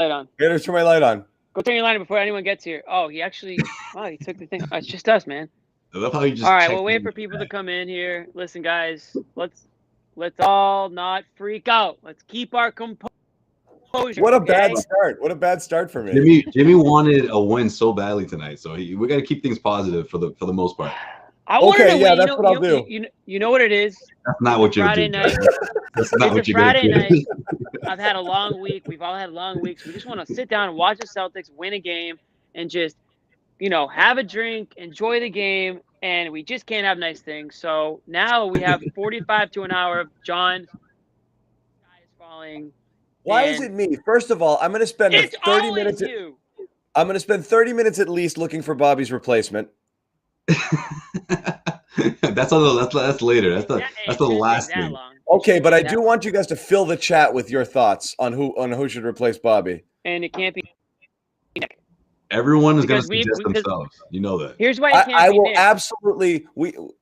light on. Gator, turn my light on. Go turn your light on before anyone gets here. Oh, he actually. Wow, he took the thing. Oh, it's just us, man. I love how you just. All right, we'll wait for people to come in here. Listen, guys, let's all not freak out. Let's keep our composure. What a bad start! What a bad start for me. Jimmy wanted a win so badly tonight, so we got to keep things positive for the most part. I wanted to win. That's what I'll do. You know what it is? That's not what you're doing. Night. That's not what you're Friday gonna do. night. I've had a long week. We've all had long weeks. We just want to sit down and watch the Celtics win a game and just, have a drink, enjoy the game, and we just can't have nice things. So now we have 45 to an hour of John. Sky is falling. Why is it me? First of all, I'm going to spend 30 minutes. I'm going to spend 30 minutes at least looking for Bobby's replacement. That's later. That's the last thing. Okay, but I do want you guys to fill the chat with your thoughts on who should replace Bobby. And it can't be Nick. Everyone is going to suggest themselves. You know that. Here's why it can't I be will Nick.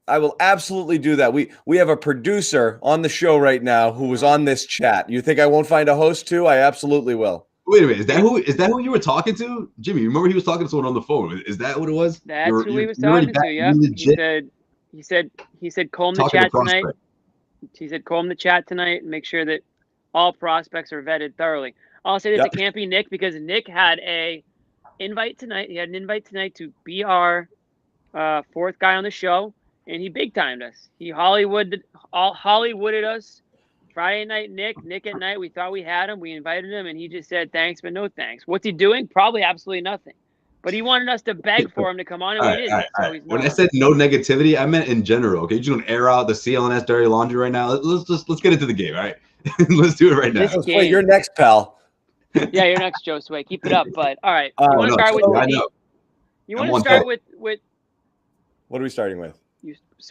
I will absolutely do that. We have a producer on the show right now who was on this chat. You think I won't find a host too? I absolutely will. Wait a minute. Is that who you were talking to? Jimmy, you remember he was talking to someone on the phone. Is that what it was? That's who he was talking to, yeah. He said comb the chat tonight. He said comb the chat tonight and make sure that all prospects are vetted thoroughly. I'll say this, it can't be Nick because Nick had an invite tonight. He had an invite tonight to be our fourth guy on the show, and he big timed us. He Hollywooded us. Friday night, Nick at night, we thought we had him. We invited him, and he just said thanks, but no thanks. What's he doing? Probably absolutely nothing. But he wanted us to beg for him to come on, and we didn't. All right. When I said no negativity, I meant in general. Okay, you're just gonna air out the CLNS dirty laundry right now. Let's get into the game. All right, let's do it right now. Wait, you're next, pal. Yeah, you're next, Joe Sway. Keep it up. But all right, you want to start with? You want to start with? What are we starting with?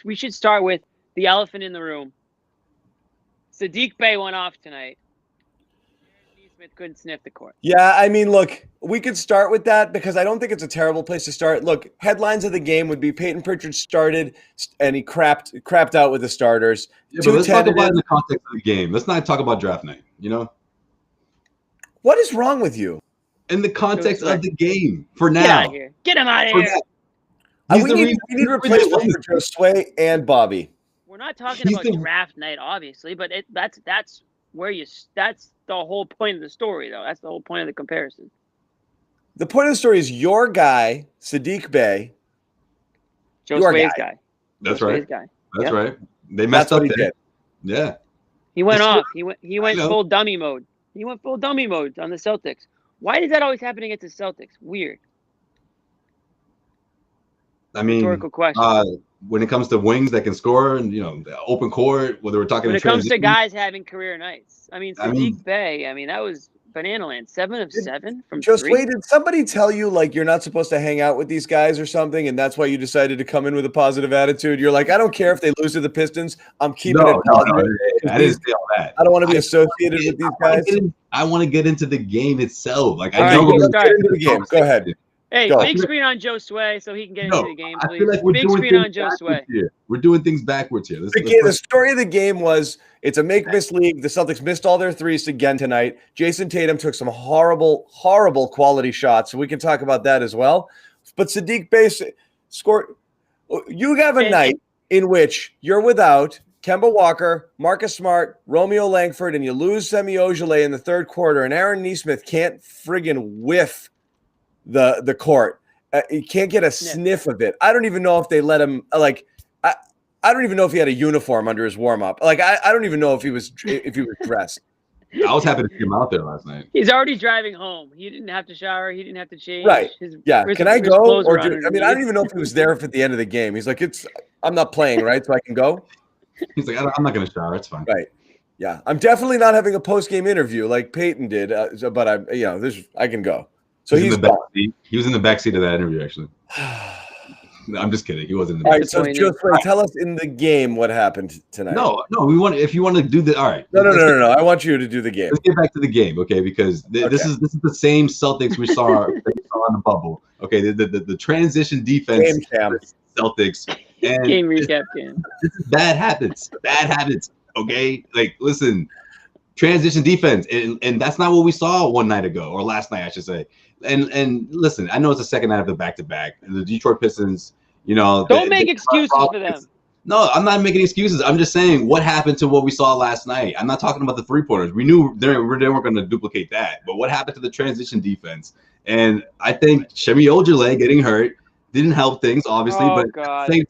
We should start with the elephant in the room. Saddiq Bey went off tonight. Aaron Nesmith couldn't sniff the court. Yeah, I mean, look, we could start with that because I don't think it's a terrible place to start. Look, headlines of the game would be Peyton Pritchard started and he crapped out with the starters. Yeah, but let's talk about it in the context of the game. Let's not talk about draft night, What is wrong with you? In the context of the game, for now. Get out of here. Get him out of here. We need replacement for Joe Sway and Bobby. We're not talking about draft night, obviously, but that's the whole point of the story, though. That's the whole point of the comparison. The point of the story is your guy, Saddiq Bey. Joe Sway's guy. That's right. That's right. They messed up there. Yeah. He went off. He went full dummy mode. He went full dummy mode on the Celtics. Why does that always happen against the Celtics? Weird. I mean, rhetorical question. When it comes to wings that can score and the open court, whether we're talking when it comes to guys having career nights, Saddiq Bey, that was banana land. 7 of 7 from Joe 3. Sway, did somebody tell you you're not supposed to hang out with these guys or something, and that's why you decided to come in with a positive attitude? You're like, I don't care if they lose to the Pistons. I'm keeping it positive. No, I didn't say all that. I don't want to be associated with these guys. I want to get into the game itself. Get into the game. Go ahead. Hey, big screen on Joe Sway so he can get into the game, please. I feel like we're big doing screen on Joe Sway. Here. We're doing things backwards here. The story of the game was it's a make-miss league. The Celtics missed all their threes again tonight. Jayson Tatum took some horrible, horrible quality shots, so we can talk about that as well. But Saddiq Bey scored. You have a night in which you're without Kemba Walker, Marcus Smart, Romeo Langford, and you lose Semi Ojeleye in the third quarter, and Aaron Nesmith can't friggin' whiff the court. He can't get a sniff of it. I don't even know if they let him I don't even know if he had a uniform under his warm-up. I don't even know if he was dressed. I was happy to see him out there last night. He's already driving home. He didn't have to shower. He didn't have to change. Right. Can I go? I don't even know if he was there at the end of the game. He's like, I'm not playing, right? So I can go? He's like, I'm not going to shower. It's fine. Right. Yeah. I'm definitely not having a post-game interview like Peyton did, but I can go. So he was in the back seat of that interview, actually. No, I'm just kidding. He wasn't in the back seat. All right, so Joe, tell us in the game what happened tonight. No, if you want to do the all right. No. I want you to do the game. Let's get back to the game, okay? Because this is the same Celtics we saw on the bubble. Okay, the transition defense Celtics and game recap game. This is bad habits. Okay? Listen. transition defense, and that's not what we saw one night ago, or last night, I should say. And listen, I know it's the second night of the back-to-back. The Detroit Pistons, don't make excuses for them. No, I'm not making excuses. I'm just saying what happened to what we saw last night. I'm not talking about the three-pointers. We knew they weren't going to duplicate that. But what happened to the transition defense? And I think Shemi Ojale getting hurt didn't help things, obviously. At the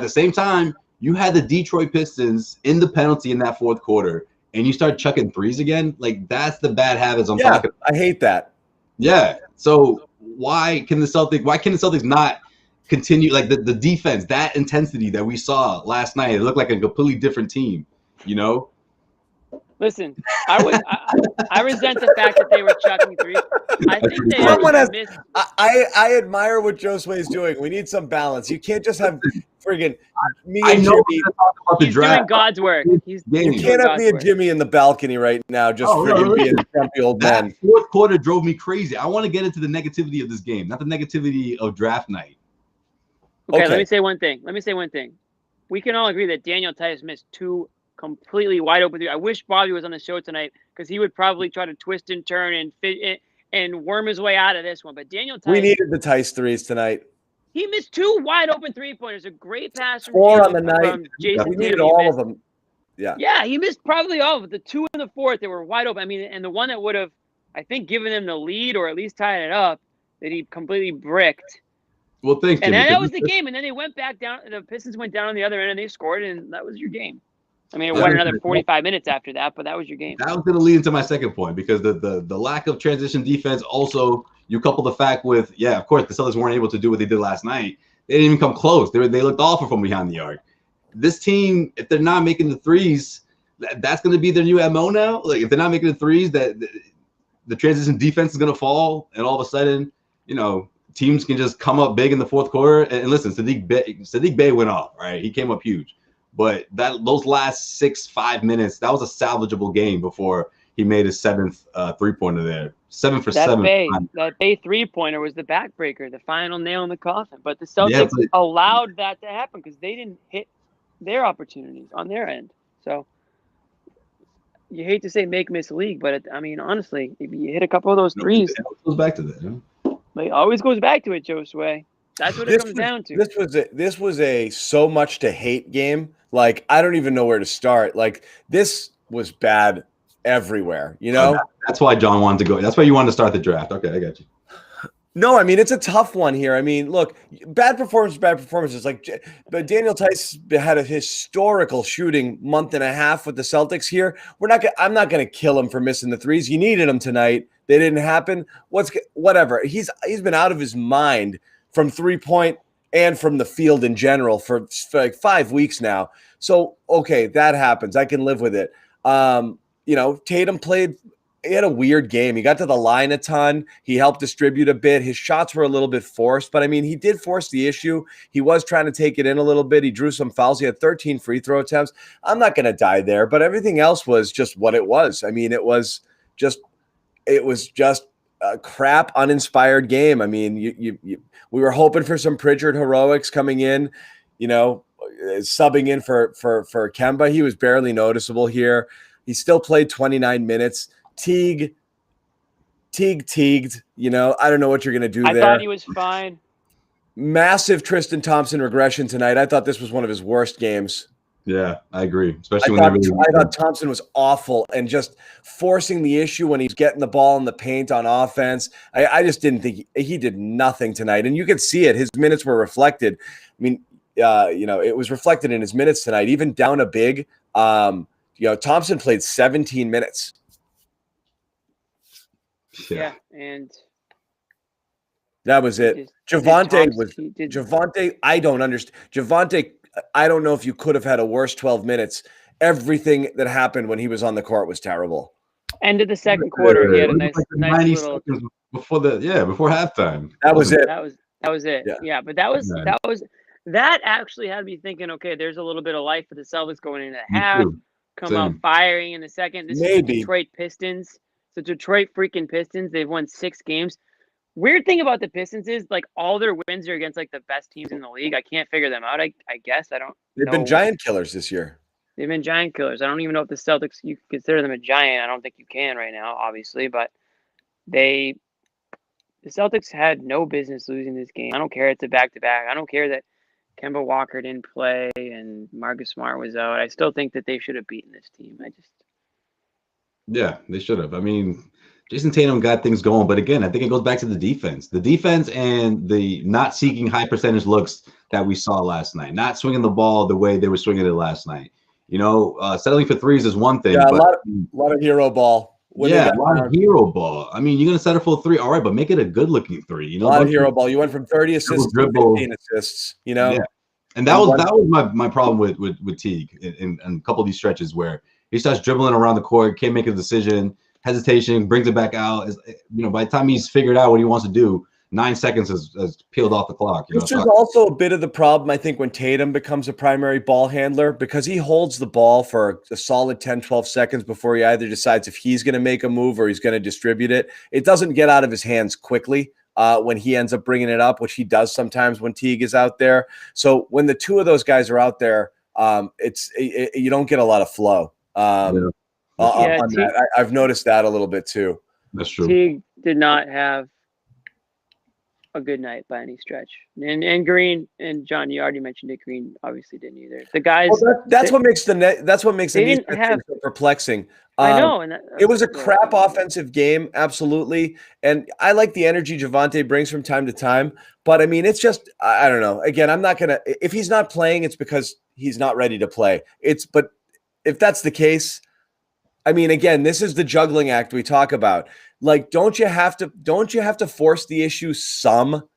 same time, you had the Detroit Pistons in the penalty in that fourth quarter, and you start chucking threes again. Like, that's the bad habits I'm talking about. I hate that. Yeah. So why can the Celtics not continue, like, the defense, that intensity that we saw last night? It looked like a completely different team, Listen, I resent the fact that they were chucking threes. I think they missed. I admire what Josue is doing. We need some balance. You can't just have friggin' me and Jimmy. He's doing God's work. You can't have me and Jimmy in the balcony right now, just being grumpy old men. That fourth quarter drove me crazy. I want to get into the negativity of this game, not the negativity of draft night. Okay, let me say one thing. We can all agree that Daniel Tice missed two completely wide open threes. I wish Bobby was on the show tonight because he would probably try to twist and turn and fit and worm his way out of this one. But Daniel Tice, we needed the Tice threes tonight. He missed two wide open 3-pointers. A great pass from Four on the night. Jayson. We needed all of them. Yeah, he missed probably all of it. The two in the fourth that were wide open. I mean, and the one that would have, I think, given them the lead or at least tied it up, that he completely bricked. Well, thanks, Jimmy. And that was the game. And then they went back down. The Pistons went down on the other end and they scored, and that was your game. I mean, it went another 45 minutes after that, but that was your game. That was going to lead into my second point because the lack of transition defense also, you couple the fact with, of course, the Celtics weren't able to do what they did last night. They didn't even come close. They looked awful from behind the arc. This team, if they're not making the threes, that's going to be their new MO now. Like, if they're not making the threes, that the transition defense is going to fall, and all of a sudden, teams can just come up big in the fourth quarter. And listen, Saddiq Bey went off, right? He came up huge. But those last 5 minutes, that was a salvageable game before he made his seventh three-pointer there. 7 for 7. That Bey three-pointer was the backbreaker, the final nail in the coffin. But the Celtics allowed that to happen because they didn't hit their opportunities on their end. So you hate to say make-miss league, but I mean, honestly, if you hit a couple of those threes. It goes back to that. It always goes back to it, Josue. That's what it comes down to. This was a so much to hate game. Like, I don't even know where to start. Like, this was bad everywhere, That's why John wanted to go. That's why you wanted to start the draft. Okay, I got you. No, I mean, it's a tough one here. I mean, look, bad performances. Like, but Daniel Tice had a historical shooting month and a half with the Celtics here. I'm not going to kill him for missing the threes. You needed him tonight. They didn't happen. Whatever. He's been out of his mind from 3-point and from the field in general for like 5 weeks now. So, okay, that happens. I can live with it. Tatum he had a weird game. He got to the line a ton. He helped distribute a bit. His shots were a little bit forced, but I mean, he did force the issue. He was trying to take it in a little bit. He drew some fouls. He had 13 free throw attempts. I'm not going to die there, but everything else was just what it was. I mean, it was just a crap, uninspired game. I mean, we were hoping for some Pritchard heroics coming in, subbing in for Kemba. He was barely noticeable here. He still played 29 minutes. Teagued. I don't know what you're going to do there. I thought he was fine. Massive Tristan Thompson regression tonight. I thought this was one of his worst games. Yeah, I agree. Especially I thought Thompson was awful and just forcing the issue when he's getting the ball in the paint on offense. I just didn't think he did nothing tonight. And you could see it. His minutes were reflected. I mean, it was reflected in his minutes tonight, even down a big. Thompson played 17 minutes. Yeah, and that was it. Javonte, I don't understand. Javonte, I don't know if you could have had a worse 12 minutes. Everything that happened when he was on the court was terrible. End of the second quarter, he had a nice little before halftime. That was it. That was it. Yeah, but that actually had me thinking, okay, there's a little bit of life for the Celtics going into the half. Come out firing in the second. This is the Detroit Pistons. The Detroit freaking Pistons. They've won 6 games. Weird thing about the Pistons is like all their wins are against like the best teams in the league. I can't figure them out. I guess I don't. They've been giant killers this year. They've been giant killers. I don't even know if the Celtics, you consider them a giant. I don't think you can right now, obviously, but the Celtics had no business losing this game. I don't care it's a back-to-back. I don't care that Kemba Walker didn't play and Marcus Smart was out. I still think that they should have beaten this team. Yeah, they should have. I mean, Jayson Tatum got things going, but again, I think it goes back to the defense. The defense and the not seeking high percentage looks that we saw last night, not swinging the ball the way they were swinging it last night. Settling for threes is one thing. Yeah, but a lot of hero ball. A lot of hero ball. I mean, you're going to settle for a three, all right, but make it a good-looking three. A lot of hero ball. You went from 30 assists to 15 assists, Yeah. And that was my problem with Teague in a couple of these stretches where he starts dribbling around the court, can't make a decision, hesitation, brings it back out. By the time he's figured out what he wants to do, 9 seconds has peeled off the clock. This is also a bit of the problem, I think, when Tatum becomes a primary ball handler, because he holds the ball for a solid 10, 12 seconds before he either decides if he's going to make a move or he's going to distribute it. It doesn't get out of his hands quickly when he ends up bringing it up, which he does sometimes when Teague is out there. So when the two of those guys are out there, you don't get a lot of flow. I've noticed that a little bit too. That's true. Teague did not have a good night by any stretch, and Green and John, you already mentioned it. Green obviously didn't either. The guys. Well, that's what makes the so perplexing. I know, and it was a crap offensive game, absolutely. And I like the energy Javonte brings from time to time, but I mean, it's just I don't know. Again, I'm not gonna. If he's not playing, it's because he's not ready to play. But if that's the case, I mean, again, this is the juggling act we talk about. Like, don't you have to force the issue some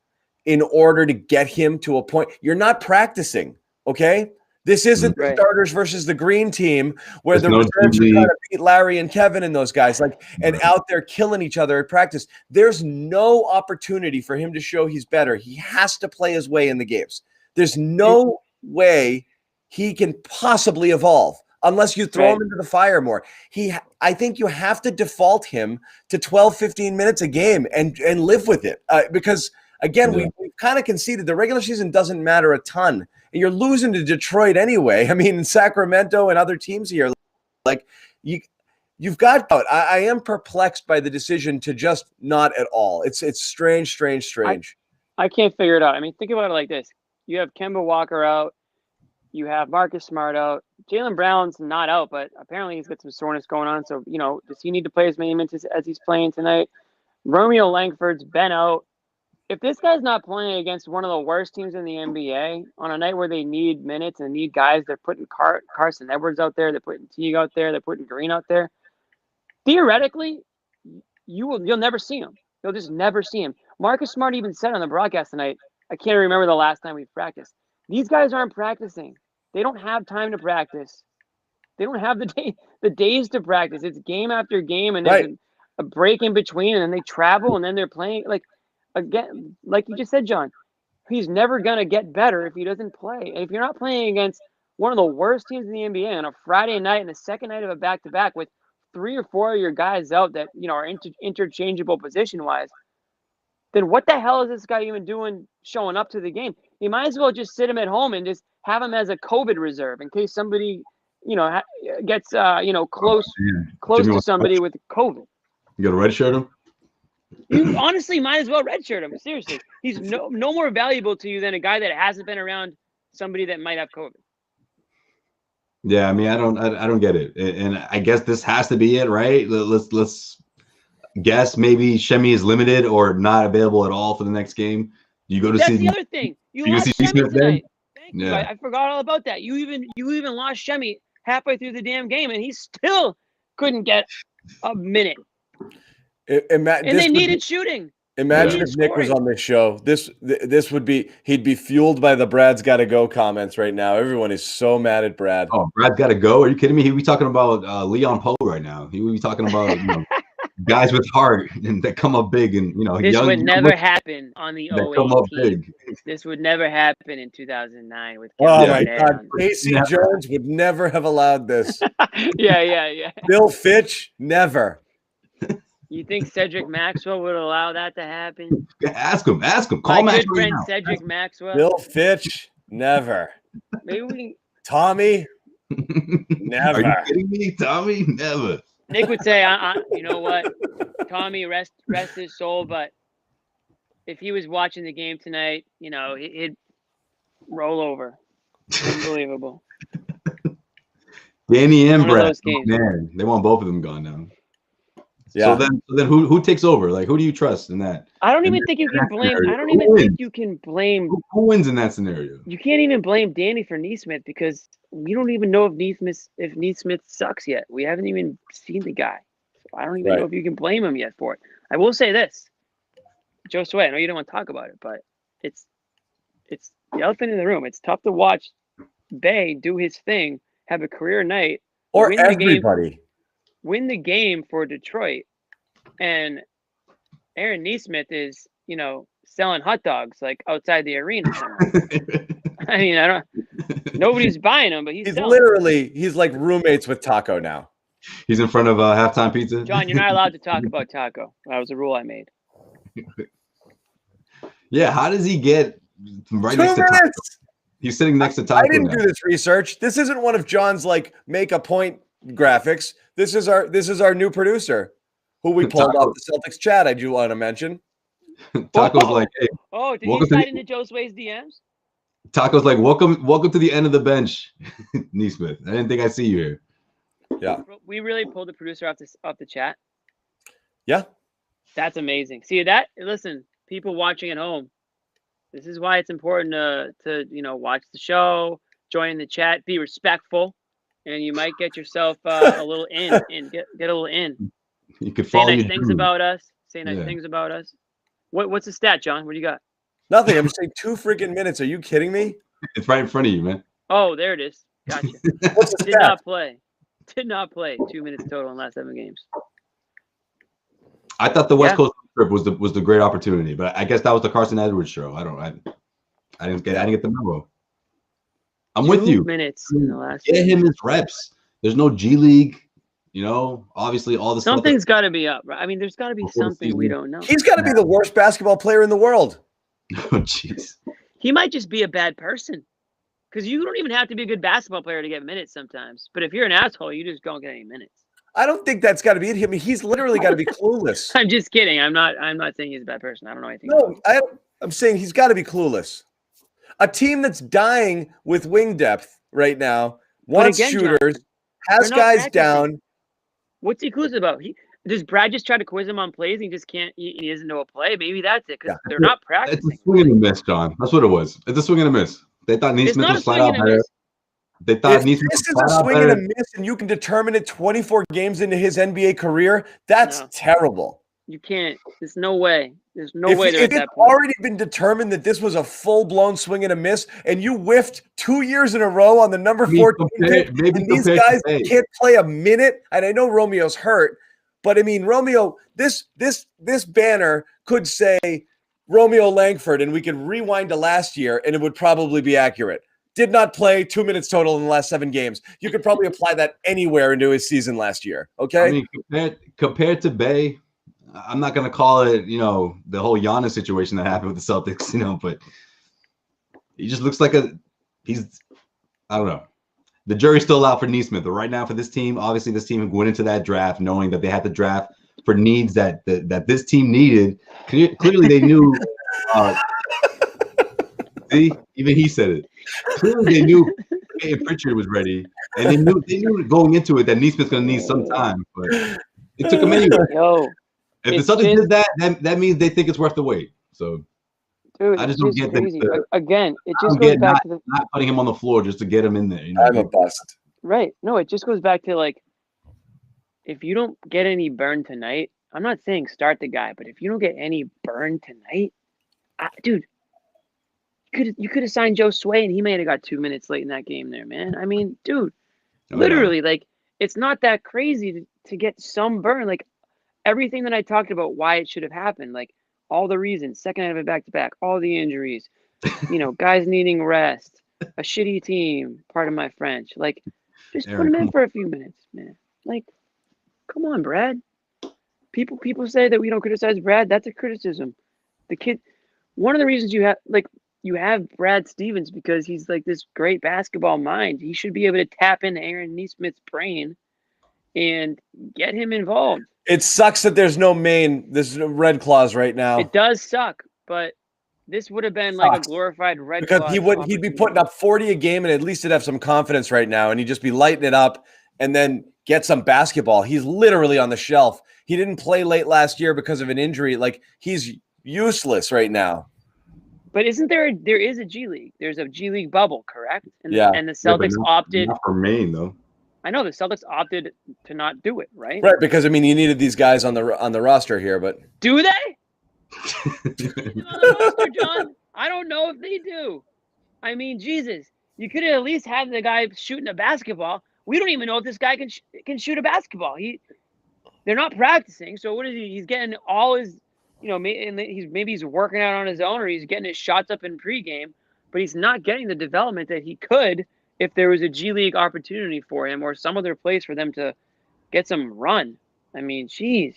in order to get him to a point? You're not practicing, okay? This isn't the starters versus the green team where the reserves are trying to beat Larry and Kevin and those guys, and out there killing each other at practice. There's no opportunity for him to show he's better. He has to play his way in the games. There's no way he can possibly evolve unless you throw him into the fire more. I think you have to default him to 12, 15 minutes a game and live with it. Because, again, we've kind of conceded the regular season doesn't matter a ton. And you're losing to Detroit anyway. I mean, Sacramento and other teams here, you've got out. I am perplexed by the decision to just not at all. It's strange. I can't figure it out. I mean, think about it like this. You have Kemba Walker out. You have Marcus Smart out. Jaylen Brown's not out, but apparently he's got some soreness going on. So, does he need to play as many minutes as he's playing tonight? Romeo Langford's been out. If this guy's not playing against one of the worst teams in the NBA on a night where they need minutes and need guys, they're putting Carson Edwards out there, they're putting Teague out there, they're putting Green out there. Theoretically, you'll never see him. You'll just never see him. Marcus Smart even said on the broadcast tonight, I can't remember the last time we practiced. These guys aren't practicing. They don't have time to practice. They don't have the days to practice. It's game after game, and there's a break in between, and then they travel, and then they're playing. Again, like you just said, John, he's never going to get better if he doesn't play. And if you're not playing against one of the worst teams in the NBA on a Friday night and the second night of a back-to-back with 3 or 4 of your guys out that are interchangeable position-wise, then what the hell is this guy even doing showing up to the game? You might as well just sit him at home and just have him as a COVID reserve in case somebody, gets, close to somebody with COVID. You got to redshirt him? You honestly might as well redshirt him. Seriously. He's no more valuable to you than a guy that hasn't been around somebody that might have COVID. Yeah, I mean, I don't get it. And I guess this has to be it, right? Let's guess maybe Shemi is limited or not available at all for the next game. You go to That's see the other thing. You lost Shemi tonight. Thank you. Yeah. I forgot all about that. You even lost Shemi halfway through the damn game, and he still couldn't get a minute. And they needed shooting. Imagine if Nick was on this show. This would be he'd be fueled by the Brad's got to go comments right now. Everyone is so mad at Brad. Oh, Brad's got to go. Are you kidding me? He'd be talking about Leon Poe right now. He would be talking about guys with heart and that come up big and this young. Would never happen on the 08 come up team. big. This would never happen in 2009 with. Oh my God, Casey Jones would never have allowed this. Yeah. Bill Fitch, never. You think Cedric Maxwell would allow that to happen? Ask him. Call my Maxwell. Good friend Cedric Maxwell. Bill Fitch, never. Maybe we. Tommy, Never. Are you kidding me, Tommy? Never. Nick would say, you know what, Tommy, rest his soul, but if he was watching the game tonight, you know, he'd roll over. Unbelievable. Danny and One of Brad, those games. man, they want both of them gone now. Yeah. So then who takes over? Like, who do you trust in that? I don't even think you can blame. I don't even think you can blame. Who wins in that scenario? You can't even blame Danny for Nesmith because we don't even know if Nesmith sucks yet. We haven't even seen the guy. So I don't even know if you can blame him yet for it. I will say this, Joe Sway, I know you don't want to talk about it, but it's the elephant in the room. It's tough to watch Bey do his thing, have a career night, or everybody win the game for Detroit, and Aaron Nesmith is, you know, selling hot dogs like outside the arena. I mean, nobody's buying them, but he's like roommates with Taco now. He's in front of halftime pizza. John, you're not allowed to talk about Taco. That was a rule I made. Yeah, how does he get right next to Taco? He's sitting next to Taco. I didn't do this research. This isn't one of John's like make a point graphics. This is our new producer, who we pulled off the Celtics chat. I do want to mention. Taco's like, hey. Oh, did you slide into Joe Sway's DMs? Taco's like, welcome to the end of the bench, Nesmith. I didn't think I'd see you here. Yeah. We really pulled the producer off the chat. Yeah. That's amazing. See that? Listen, people watching at home. This is why it's important to watch the show, join the chat, be respectful, and you might get yourself a little in and get a little in. You could say nice things about us. Say nice things about us. What's the stat, John? What do you got? Nothing. I'm saying 2 freaking minutes. Are you kidding me? It's right in front of you, man. Oh, there it is. Gotcha. What's the stat? Did not play 2 minutes total in the last 7 games. I thought the West Coast trip was the great opportunity, but I guess that was the Carson Edwards show. I didn't get the memo. I'm with you. 2 minutes in the last. Get him his reps. There's no G League. You know, obviously all the something's got to be up, right? I mean, there's got to be something we don't know. He's got to be the worst basketball player in the world. Oh, jeez. He might just be a bad person, because you don't even have to be a good basketball player to get minutes sometimes. But if you're an asshole, you just don't get any minutes. I don't think that's got to be it. I mean, he's literally got to be clueless. I'm just kidding. I'm not saying he's a bad person. I don't know anything. No, I'm saying he's got to be clueless. A team that's dying with wing depth right now wants shooters, John, has guys down. What's he clueless about? Does Brad just try to quiz him on plays and he just can't? He doesn't know a play. Maybe that's it, because they're not practicing. It's a swing and a miss, John. That's what it was. It's a swing and a miss. They thought Nesmith was flat out better. They thought Nesmith was flat out better. This is a swing and a miss, and you can determine it 24 games into his NBA career. That's terrible. You can't. There's no way. There's no way. If it's already been determined that this was a full-blown swing and a miss, and you whiffed 2 years in a row on the number 14 pick, and these guys can't play a minute, and I know Romeo's hurt, but I mean, Romeo, this banner could say Romeo Langford, and we could rewind to last year, and it would probably be accurate. Did not play 2 minutes total in the last 7 games. You could probably apply that anywhere into his season last year. Okay. I mean, compared to Bey, I'm not gonna call it, the whole Giannis situation that happened with the Celtics, but he just looks like I don't know. The jury's still out for Nesmith, but right now for this team, obviously this team went into that draft knowing that they had to draft for needs that this team needed. Clearly, they knew. See, even he said it. Clearly, they knew Pritchard was ready, and they knew going into it that Nesmith's going to need some time, but it took him anyway. If the Celtics did that means they think it's worth the wait. So, dude, I just don't get that. Again, it just goes back to not putting him on the floor just to get him in there. I'm a bust. Right. No, it just goes back to, like, if you don't get any burn tonight, I'm not saying start the guy, but if you don't get any burn tonight, dude, you could have signed Joe Sway and he may have got 2 minutes late in that game there, man. I mean, dude, literally, like, it's not that crazy to get some burn. Like, everything that I talked about, why it should have happened, like, all the reasons, second night of a back-to-back, all the injuries, guys needing rest, a shitty team, pardon my French. Like, just put him in for a few minutes, man. Like, come on, Brad. People say that we don't criticize Brad. That's a criticism. The kid, one of the reasons you have, like, you have Brad Stevens because he's like this great basketball mind. He should be able to tap into Aaron Nesmith's brain and get him involved. It sucks that there's no Red Claws right now. It does suck, but this would have been like a glorified Red because Claws he'd be putting up 40 a game, and at least he'd have some confidence right now, and he'd just be lighting it up and then get some basketball. He's literally on the shelf. He didn't play late last year because of an injury. Like, he's useless right now. But there is a G League. There's a G League bubble, correct? And the Celtics opted. Not for Maine, though. I know the Celtics opted to not do it, right? Right, because I mean, you needed these guys on the roster here, but do they? On the roster, John? I don't know if they do. I mean, Jesus, you could at least have the guy shooting a basketball. We don't even know if this guy can shoot a basketball. They're not practicing, so what is he? He's getting all his, maybe he's working out on his own, or he's getting his shots up in pregame, but he's not getting the development that he could if there was a G League opportunity for him or some other place for them to get some run. I mean, geez.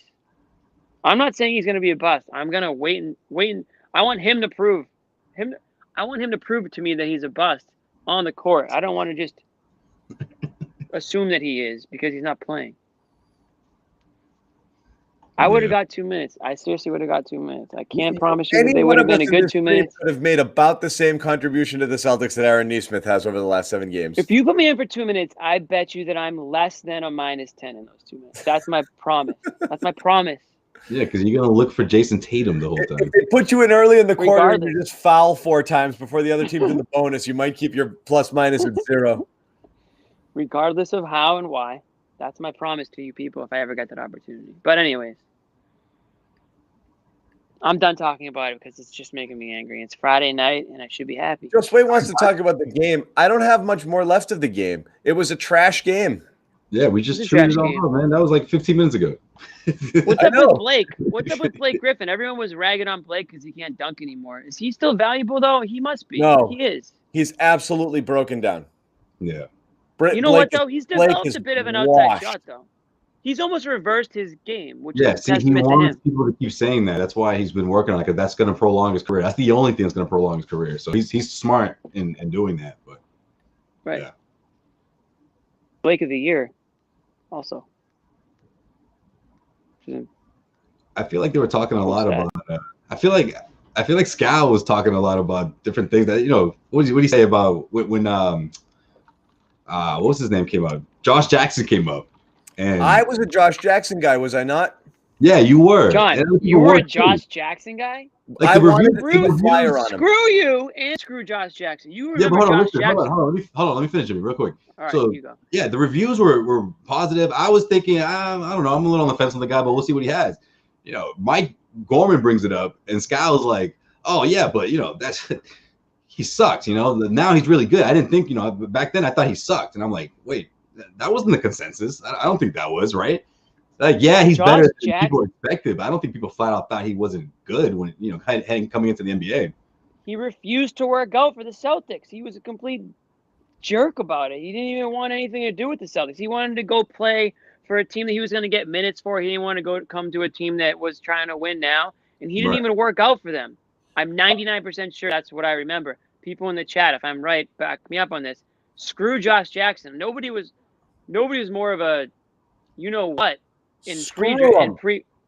I'm not saying he's going to be a bust. I'm going to wait and I want him to prove to me that he's a bust on the court. I don't want to just assume that he is because he's not playing. I would have got 2 minutes. I seriously would have got 2 minutes. I can't promise you that they would have been a good 2 minutes. Would have made about the same contribution to the Celtics that Aaron Nesmith has over the last 7 games. If you put me in for 2 minutes, I bet you that I'm less than a -10 in those 2 minutes. That's my promise. That's my promise. Yeah, because you're going to look for Jayson Tatum the whole time. If they put you in early in the quarter and you just foul 4 times before the other team's in the bonus, you might keep your plus-minus at 0. Regardless of how and why, that's my promise to you people if I ever get that opportunity. But anyways, I'm done talking about it because it's just making me angry. It's Friday night, and I should be happy. Joe Sway wants to talk about the game. I don't have much more left of the game. It was a trash game. Yeah, we just chewed it all up, man. That was like 15 minutes ago. What's up with Blake? What's up with Blake Griffin? Everyone was ragging on Blake because he can't dunk anymore. Is he still valuable, though? He must be. No. He is. He's absolutely broken down. Yeah. You know what, though? He's developed a bit of an outside shot, though. He's almost reversed his game, which is a testament to him. He wants people to keep saying that. That's why he's been working on it, because that's going to prolong his career. That's the only thing that's going to prolong his career. So he's smart in doing that. But right. Yeah. Blake of the Year, also. I feel like they were talking a lot about. I feel like Scal was talking a lot about different things that What did he say about when what was his name came up? Josh Jackson came up. And I was a Josh Jackson guy, was I not? Yeah, you were. John, you were a Josh Jackson guy? Like I wanted to take a flyer on him. Screw you and screw Josh Jackson. You remember Josh Jackson. Hold on. Let me finish it real quick. All right, you go. Yeah, the reviews were positive. I was thinking, I don't know. I'm a little on the fence on the guy, but we'll see what he has. Mike Gorman brings it up, and Scal is like, oh, yeah, but, that's he sucks. Now he's really good. I didn't think, back then I thought he sucked. And I'm like, wait. That wasn't the consensus. I don't think that was, right? Like, yeah, he's better than people expected, but I don't think people flat out thought he wasn't good when, coming into the NBA. He refused to work out for the Celtics. He was a complete jerk about it. He didn't even want anything to do with the Celtics. He wanted to go play for a team that he was going to get minutes for. He didn't want to come to a team that was trying to win now, and he didn't even work out for them. I'm 99% sure that's what I remember. People in the chat, if I'm right, back me up on this. Screw Josh Jackson. Nobody was more of a what in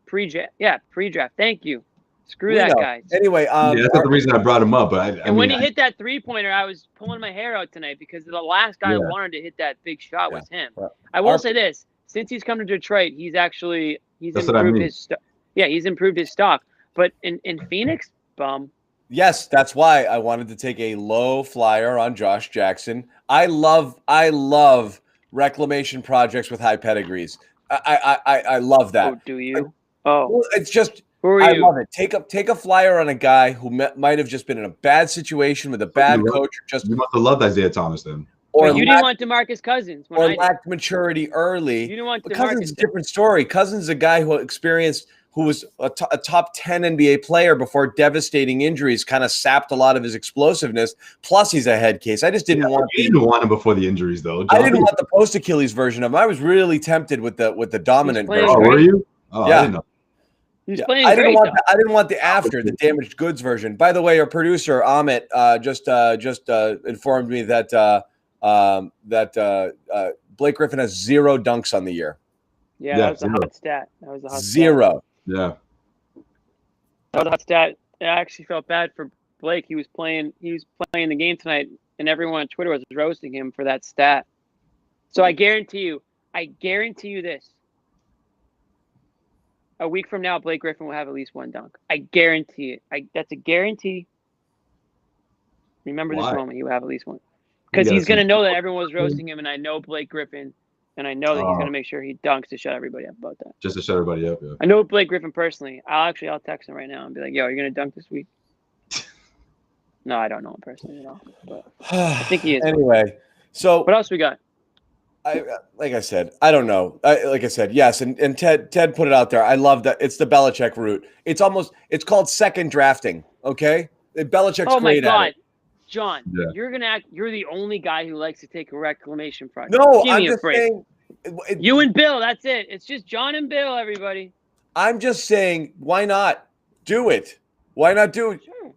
pre-draft. Thank you. Screw that guy. Anyway, that's not the reason I brought him up. But when he hit that 3-pointer, I was pulling my hair out tonight because the last guy who wanted to hit that big shot was him. I will say this: since he's come to Detroit, he's improved his stock. Yeah, he's improved his stock. But in Phoenix, bum. Yes, that's why I wanted to take a low flyer on Josh Jackson. I love reclamation projects with high pedigrees. I love that. Oh, do you? It's just I love it. Take a flyer on a guy who might have just been in a bad situation with a bad coach. You must have loved Isaiah Thomas then. Or you didn't want DeMarcus Cousins. Or lacked maturity early. You didn't want DeMarcus. Cousins is a different story. Cousins is a guy who was a top 10 NBA player before devastating injuries kind of sapped a lot of his explosiveness. Plus, he's a head case. I just didn't want. You didn't want him before the injuries, though. I didn't want the post Achilles version of him. I was really tempted with the dominant version. Oh, were you? Oh, yeah. I didn't know. He's playing I didn't want the after the damaged goods version. By the way, our producer Amit just informed me that Blake Griffin has 0 dunks on the year. Yeah, that was a hot stat. That was a hot 0. Stat. Yeah. That was a hot stat. I actually felt bad for Blake. He was playing the game tonight, and everyone on Twitter was roasting him for that stat. So I guarantee you this. A week from now, Blake Griffin will have at least 1 dunk. I guarantee it. That's a guarantee. Remember this moment. He will have at least 1. Because he's going to know that everyone was roasting him, and I know Blake Griffin, and I know that he's going to make sure he dunks to shut everybody up about that. Just to shut everybody up, yeah. I know Blake Griffin personally. I'll text him right now and be like, yo, you're going to dunk this week? No, I don't know him personally at all. But I think he is. Anyway, so what else we got? Like I said, I don't know. Like I said, yes, and Ted put it out there. I love that. It's the Belichick route. It's called second drafting. Okay, Belichick's great at it. John, yeah. You're the only guy who likes to take a reclamation project. No, I'm just saying. You and Bill, that's it. It's just John and Bill, everybody. I'm just saying, why not do it? Why not do it? Sure.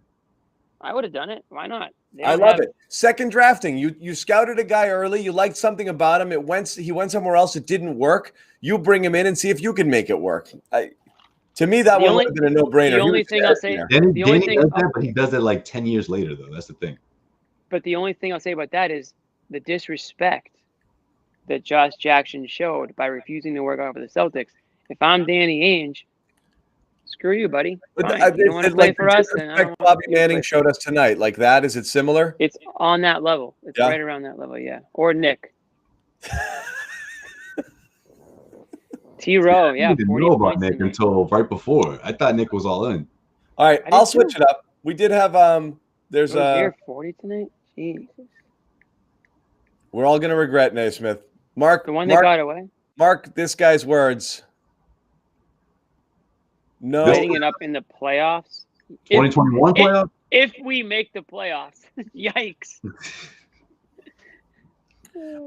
I would have done it. Why not? I love it. Second drafting. You scouted a guy early. You liked something about him. He went somewhere else. It didn't work. You bring him in and see if you can make it work. To me, that one would have been a no-brainer. The only thing I'll say, Danny does that, but he does it like 10 years later, though. That's the thing. But the only thing I'll say about that is the disrespect that Josh Jackson showed by refusing to work out for the Celtics. If I'm Danny Ainge, screw you, buddy. You don't want to play for us. Like Bobby Manning showed us tonight. Like that, is it similar? It's on that level. It's right around that level, yeah. Or Nick. T-Row, yeah. I didn't know about Nick until right before. I thought Nick was all in. All right, I'll switch it up. We did have there's a 40 tonight. Jesus. We're all gonna regret Nesmith. Mark, the one that got away. Mark, this guy's words. No, lighting it up in the playoffs. 2021 playoffs. If we make the playoffs, yikes.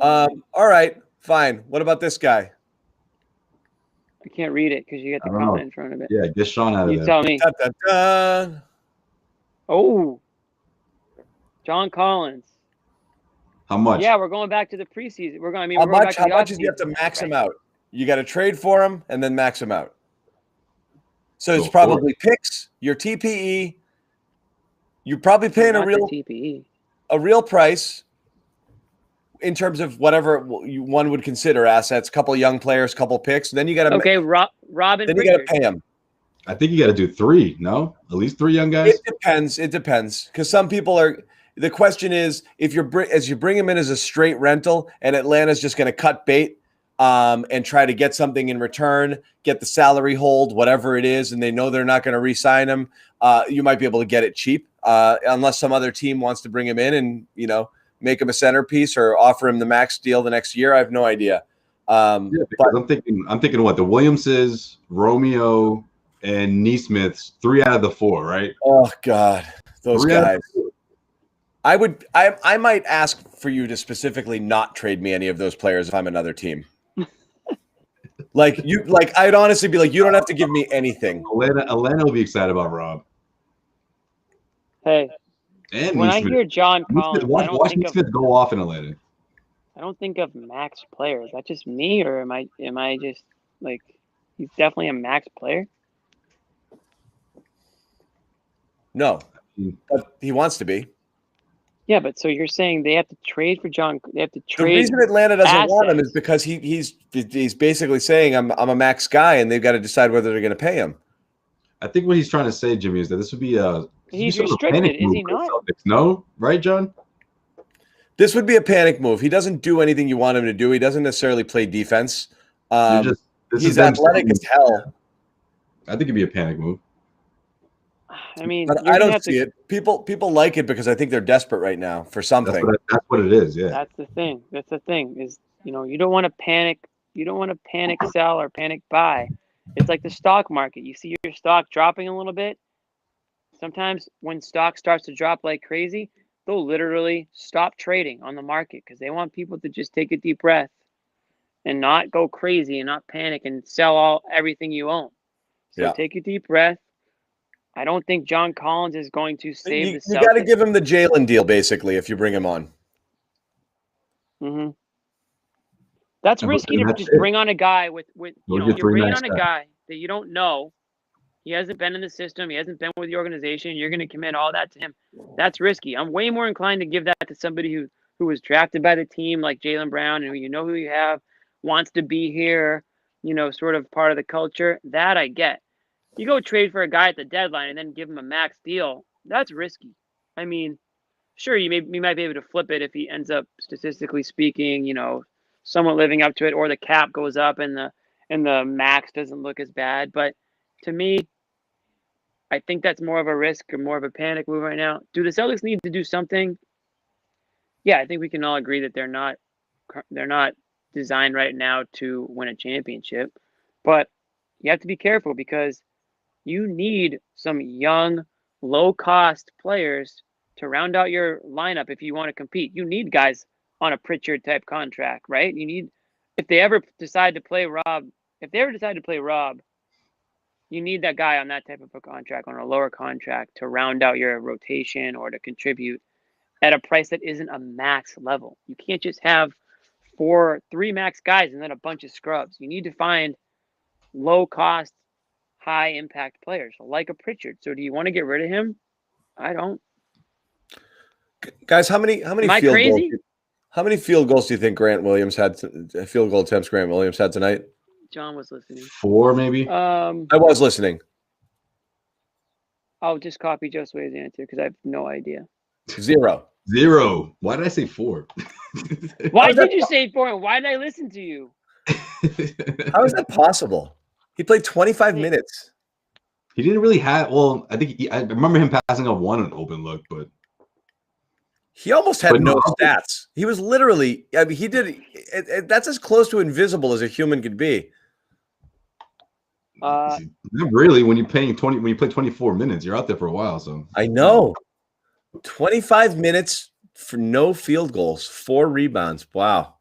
All right, fine. What about this guy? I can't read it because you got the comment in front of it. Yeah, get Sean out of there. You tell me. Da, da, da. Oh, John Collins. How much? Yeah, we're going back to the preseason. How much is you have to max him out? You got to trade for him and then max him out. So it's probably picks, your TPE. You're probably paying a real price in terms of whatever one would consider assets. Couple young players, couple picks. Then you got to Robin. Then you got to pay him. I think you got to do 3. No, at least 3 young guys. It depends because some people are. The question is, if you bring him in as a straight rental, and Atlanta's just going to cut bait and try to get something in return, get the salary hold, whatever it is, and they know they're not going to re-sign him, you might be able to get it cheap, unless some other team wants to bring him in and make him a centerpiece or offer him the max deal the next year. I have no idea. Because I'm thinking what the Williamses, Romeo, and Nesmiths, 3 out of the 4, right? Oh God, those guys. I might ask for you to specifically not trade me any of those players if I'm another team. I'd honestly be like, you don't have to give me anything. Atlanta will be excited about Rob. Hey, and when Nesmith. I hear John Collins, watch Nesmith go off in Atlanta. I don't think of max players. Is that just me, or am I just like he's definitely a max player? No, but he wants to be. Yeah, but so you're saying they have to trade for John? They have to trade. The reason Atlanta doesn't want him is because he's basically saying I'm a max guy, and they've got to decide whether they're going to pay him. I think what he's trying to say, Jimmy, is that this would be he's restricted, is he not? No, right, John? This would be a panic move. He doesn't do anything you want him to do. He doesn't necessarily play defense. He's athletic as hell. I think it'd be a panic move. I mean, but I don't see it. People like it because I think they're desperate right now for something. That's what it is. Yeah. That's the thing. Is you don't want to panic. You don't want to panic sell or panic buy. It's like the stock market. You see your stock dropping a little bit. Sometimes when stock starts to drop like crazy, they'll literally stop trading on the market because they want people to just take a deep breath and not go crazy and not panic and sell everything you own. So take a deep breath. I don't think John Collins is going to save the Celtics. You got to give him the Jaylen deal, basically, if you bring him on. Mm-hmm. That's risky to just bring on a guy with you're bringing on a guy that you don't know. He hasn't been in the system. He hasn't been with the organization. You're going to commit all that to him. That's risky. I'm way more inclined to give that to somebody who was drafted by the team like Jaylen Brown and who you have, wants to be here, sort of part of the culture. That I get. You go trade for a guy at the deadline and then give him a max deal. That's risky. I mean, sure, you might be able to flip it if he ends up, statistically speaking, somewhat living up to it, or the cap goes up and the max doesn't look as bad. But to me, I think that's more of a risk or more of a panic move right now. Do the Celtics need to do something? Yeah, I think we can all agree that they're not designed right now to win a championship. But you have to be careful because you need some young, low-cost players to round out your lineup if you want to compete. You need guys on a Pritchard-type contract, right? If they ever decide to play Rob, you need that guy on that type of a contract, on a lower contract, to round out your rotation or to contribute at a price that isn't a max level. You can't just have 3 max guys and then a bunch of scrubs. You need to find low-cost, high-impact players like a Pritchard. So do you want to get rid of him? I don't. Guys, how many field goals do you think Grant Williams had? Field goal attempts Grant Williams had tonight? John was listening. 4, maybe. I was listening. I'll just copy Josue's answer because I have no idea. 0. Why did I say 4? Why did you say 4? And why did I listen to you? How is that possible? He played 25 minutes. He didn't really have. Well, I remember him passing up one an open look, but he almost had no stats. He was literally. I mean, he did. That's as close to invisible as a human could be. Not really. When you play 24 minutes, you're out there for a while. So I know. 25 minutes for no field goals, 4 rebounds. Wow.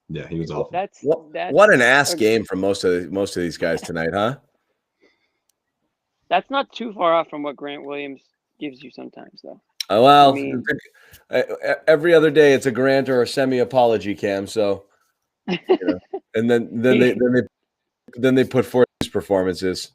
Yeah, he was awful. What an ass game from most of these guys tonight, huh? That's not too far off from what Grant Williams gives you sometimes, though. Oh, well, every other day it's a Grant or a semi-apology, Cam. So, and then they put forth these performances.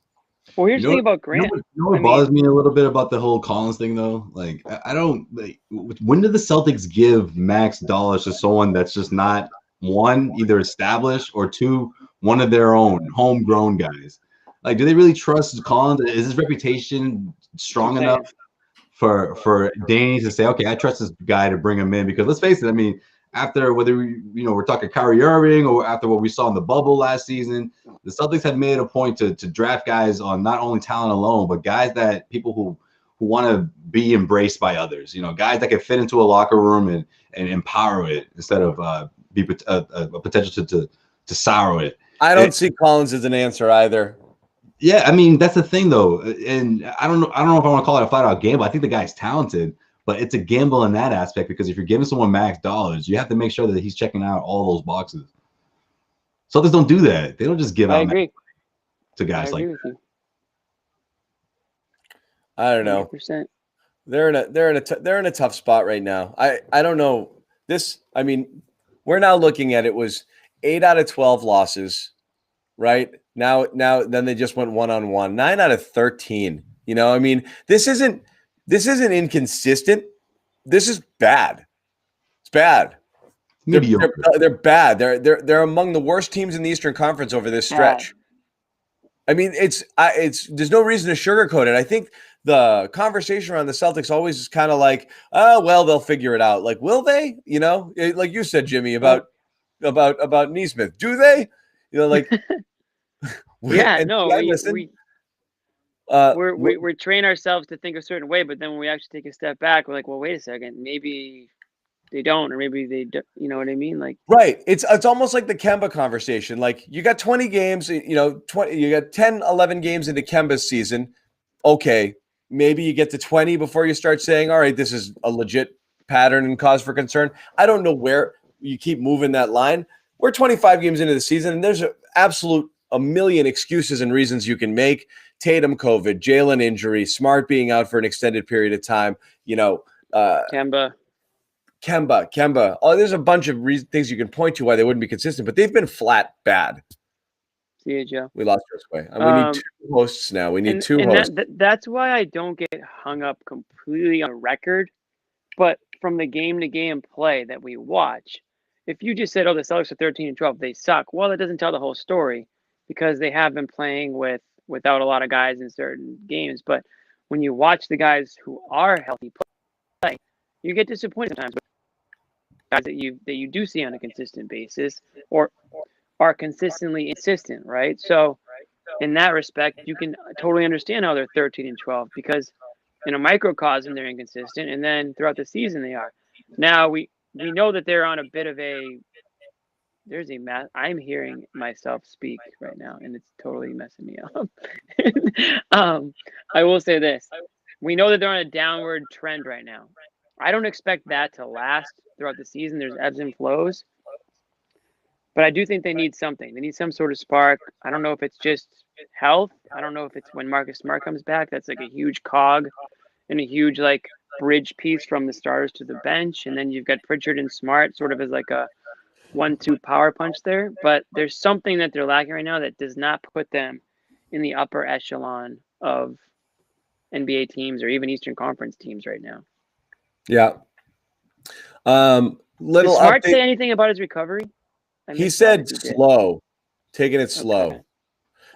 Well, here's the thing about Grant. What bothers me a little bit about the whole Collins thing, though? Like, I don't. Like, when did the Celtics give max dollars to someone that's just not, one, either established, or 2, one of their own homegrown guys? Like, do they really trust Collins? Is his reputation strong enough for Danny to say, okay, I trust this guy to bring him in? Because let's face it, I mean, after whether we're talking Kyrie Irving or after what we saw in the bubble last season, the Celtics have made a point to draft guys on not only talent alone, but guys that people who want to be embraced by others. Guys that can fit into a locker room and empower it instead of be a potential to sour it. I don't see Collins as an answer either. Yeah, I mean, that's the thing, though. And I don't know if I want to call it a flat-out gamble. I think the guy's talented, but it's a gamble in that aspect because if you're giving someone max dollars, you have to make sure that he's checking out all those boxes. Celtics don't do that. They don't just give out to guys like that. I don't know. 100%. They're in a tough spot right now. I don't know. I mean, we're now looking at it was 8 out of 12 losses, right? Now then they just went 1-on-1. 9 out of 13. I mean, this isn't inconsistent. This is bad. It's bad. They're bad. They're among the worst teams in the Eastern Conference over this stretch. I mean, it's there's no reason to sugarcoat it. I think the conversation around the Celtics always is kind of like, oh, well, they'll figure it out. Like, will they? Like you said, Jimmy, about Nesmith. Do they? Like, yeah, no, we train ourselves to think a certain way, but then when we actually take a step back, we're like, well, wait a second, maybe they don't, or maybe they do, you know what I mean? Like, right. It's almost like the Kemba conversation. Like, you got 20 games, you got 10, 11 games into Kemba's season. Okay, maybe you get to 20 before you start saying, all right, this is a legit pattern and cause for concern. I don't know where you keep moving that line. We're 25 games into the season, and there's an absolute a million excuses and reasons you can make. Tatum COVID, Jaylen injury, Smart being out for an extended period of time. Kemba. Oh, there's a bunch of things you can point to why they wouldn't be consistent, but they've been flat bad. See you, Joe. We lost our way. And we need 2 hosts now. We need 2 hosts. That's why I don't get hung up completely on record, but from the game-to-game play that we watch, if you just said, "Oh, the Celtics are 13-12, they suck," well, that doesn't tell the whole story because they have been playing without a lot of guys in certain games. But when you watch the guys who are healthy play, you get disappointed sometimes with guys that you do see on a consistent basis or are consistently insistent, right? So in that respect, you can totally understand how they're 13-12 because in a microcosm they're inconsistent, and then throughout the season they are. Now we know that they're on a bit of there's a math. I'm hearing myself speak right now, and it's totally messing me up. I will say this: we know that they're on a downward trend right now. I don't expect that to last throughout the season. There's ebbs and flows. But I do think they need something. They need some sort of spark. I don't know if it's just health. I don't know if it's when Marcus Smart comes back. That's like a huge cog and a huge bridge piece from the starters to the bench. And then you've got Pritchard and Smart sort of as like a 1-2 power punch there. But there's something that they're lacking right now that does not put them in the upper echelon of NBA teams or even Eastern Conference teams right now. Yeah. Did Smart say anything about his recovery? He said slow, taking it slow.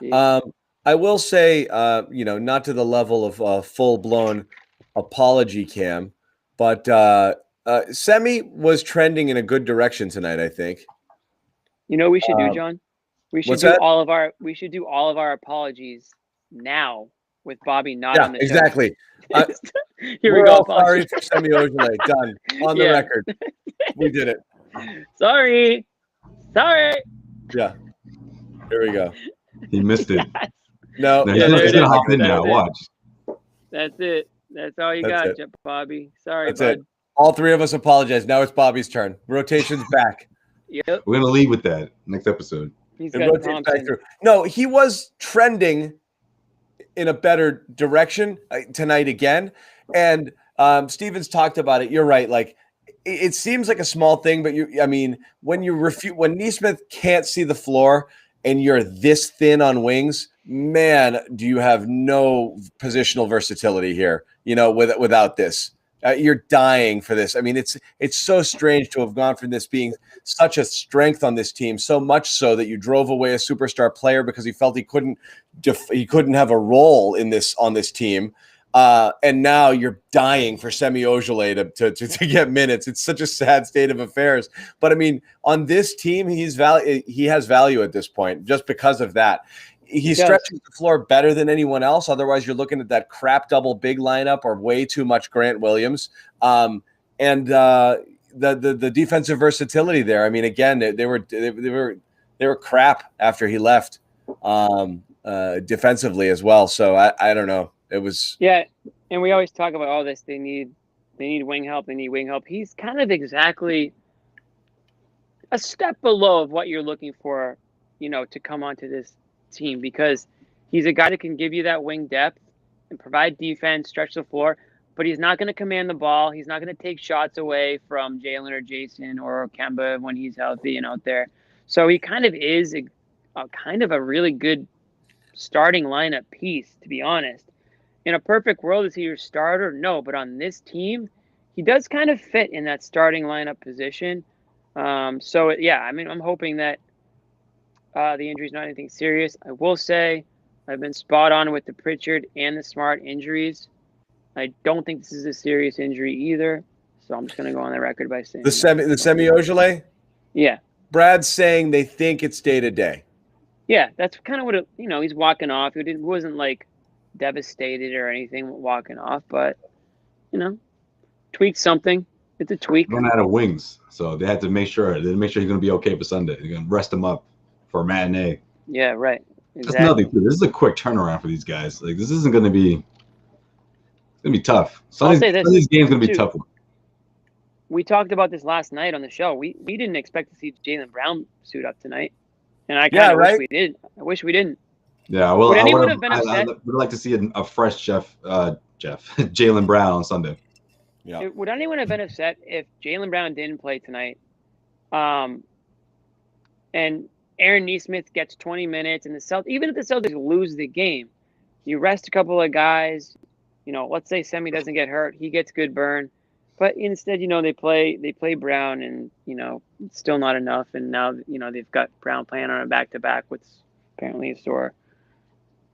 Okay. I will say, not to the level of full-blown apology cam, but Semi was trending in a good direction tonight, I think. You know what we should do, John? We should do all of our apologies now with Bobby not on the show. Exactly. Here we go. Sorry for Semi Ojeleye. Done. On the record. We did it. Sorry. Yeah. Here we go. He missed it. No. He's gonna hop in now. Watch. That's it. That's all you got, Bobby. Sorry, That's bud. it. All 3 of us apologize. Now it's Bobby's turn. Rotation's back. Yep. We're gonna lead with that next episode. He's got Thompson. No, he was trending in a better direction tonight again. And Stevens talked about it. You're right. It seems like a small thing, but when Nesmith can't see the floor and you're this thin on wings, man, do you have no positional versatility here, without this. You're dying for this. I mean, it's so strange to have gone from this being such a strength on this team, so much so that you drove away a superstar player because he felt he couldn't have a role on this team. And now you're dying for Semi Ojeleye to get minutes. It's such a sad state of affairs. But I mean, on this team, he has value at this point just because of that. He stretches the floor better than anyone else. Otherwise, you're looking at that crap double big lineup or way too much Grant Williams. And the defensive versatility there. I mean, again, they were crap after he left defensively as well. So I don't know. It was and we always talk about all this. They need wing help. They need wing help. He's kind of exactly a step below of what you're looking for, to come onto this team because he's a guy that can give you that wing depth and provide defense, stretch the floor, but he's not going to command the ball. He's not going to take shots away from Jaylen or Jayson or Kemba when he's healthy and out there. So he kind of is a really good starting lineup piece, to be honest. In a perfect world, is he your starter? No, but on this team, he does kind of fit in that starting lineup position. I'm hoping that the injury is not anything serious. I will say I've been spot on with the Pritchard and the Smart injuries. I don't think this is a serious injury either, so I'm just going to go on the record by saying the Semi Ojeleye. Yeah, Brad's saying they think it's day to day. Yeah, that's kind of what he's walking off. It wasn't devastated or anything walking off, but tweaked something. It's a tweak. Run out of wings, so they had to make sure he's going to be okay for Sunday. They're going to rest him up for a matinee. Yeah, right. Exactly. That's nothing. This is a quick turnaround for these guys. This isn't going to be. It's going to be tough. Sunday's game's going to be tough. We talked about this last night on the show. We didn't expect to see Jaylen Brown suit up tonight, And I kind of wish we did. I wish we didn't. Yeah, well, would anyone have been upset? I would like to see a fresh Jaylen Brown on Sunday. Yeah. Would anyone have been upset if Jaylen Brown didn't play tonight? And Aaron Nesmith gets 20 minutes, and even if the Celtics lose the game, you rest a couple of guys. Let's say Semi doesn't get hurt, he gets good burn, but instead, they play Brown, and it's still not enough. And now, they've got Brown playing on a back-to-back with apparently a sore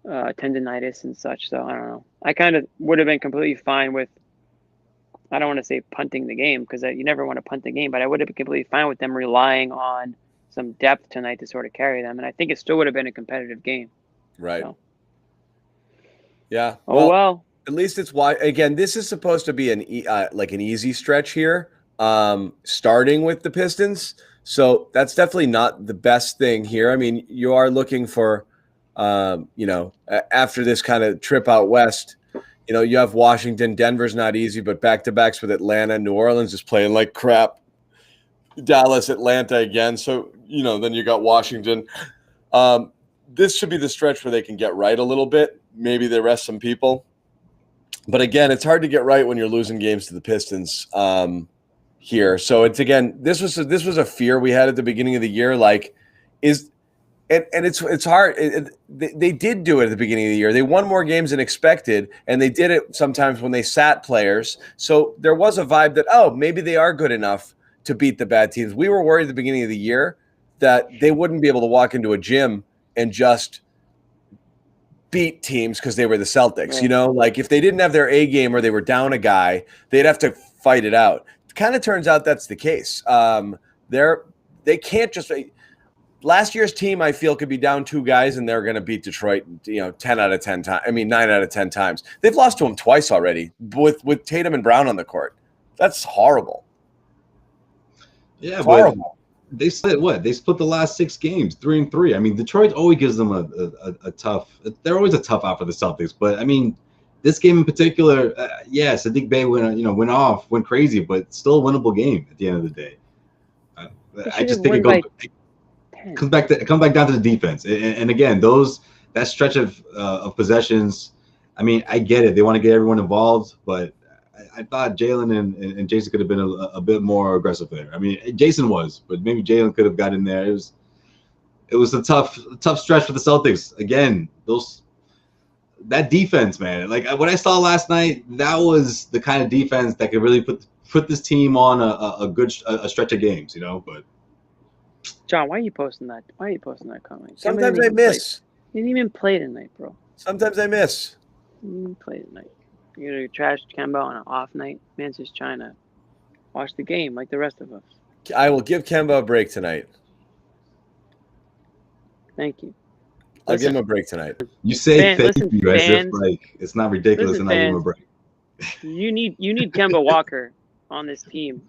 tendonitis and such. So I don't know. I kind of would have been completely fine with. I don't want to say punting the game, because you never want to punt the game, but I would have been completely fine with them relying on some depth tonight to sort of carry them, and I think it still would have been a competitive game. Right. So. Yeah. Well. At least it's why. Again, this is supposed to be an easy stretch here, starting with the Pistons. So that's definitely not the best thing here. I mean, you are looking for, after this kind of trip out west, you have Washington. Denver's not easy, but back-to-backs with Atlanta. New Orleans is playing like crap. Dallas, Atlanta again. So, then you got Washington. This should be the stretch where they can get right a little bit. Maybe they rest some people. But again, it's hard to get right when you're losing games to the Pistons here. So it's, again, this was a fear we had at the beginning of the year. It's hard. They did do it at the beginning of the year. They won more games than expected, and they did it sometimes when they sat players. So there was a vibe that, maybe they are good enough to beat the bad teams. We were worried at the beginning of the year that they wouldn't be able to walk into a gym and just beat teams because they were the Celtics. Right. If they didn't have their A game or they were down a guy, they'd have to fight it out. It kind of turns out that's the case. They can't just. Last year's team, I feel, could be down 2 guys and they're going to beat Detroit, 10 out of 10 times. I mean, 9 out of 10 times. They've lost to them twice already with Tatum and Brown on the court. That's horrible. Yeah, but they split what? They split the last 6 games, 3-3. I mean, Detroit always gives them a tough. They're always a tough out for the Celtics. But I mean, this game in particular, Saddiq Bey went crazy, but still a winnable game at the end of the day. I just think it comes back down to the defense, and again, that stretch of possessions. I mean, I get it; they want to get everyone involved, but I thought Jaylen and Jayson could have been a bit more aggressive there. I mean, Jayson was, but maybe Jaylen could have got in there. It was a tough stretch for the Celtics. Again, that defense, man. Like what I saw last night, that was the kind of defense that could really put this team on a good stretch of games, But John, why are you posting that? Why are you posting that comment? Sometimes I miss. You didn't even play tonight, bro. Sometimes I miss. You didn't even play tonight. You're gonna trash Kemba on an off night. Man's just trying to watch the game like the rest of us. I will give Kemba a break tonight. Thank you. I'll give him a break tonight. You say thank you as if it's not ridiculous and I give him a break. You need Kemba Walker on this team.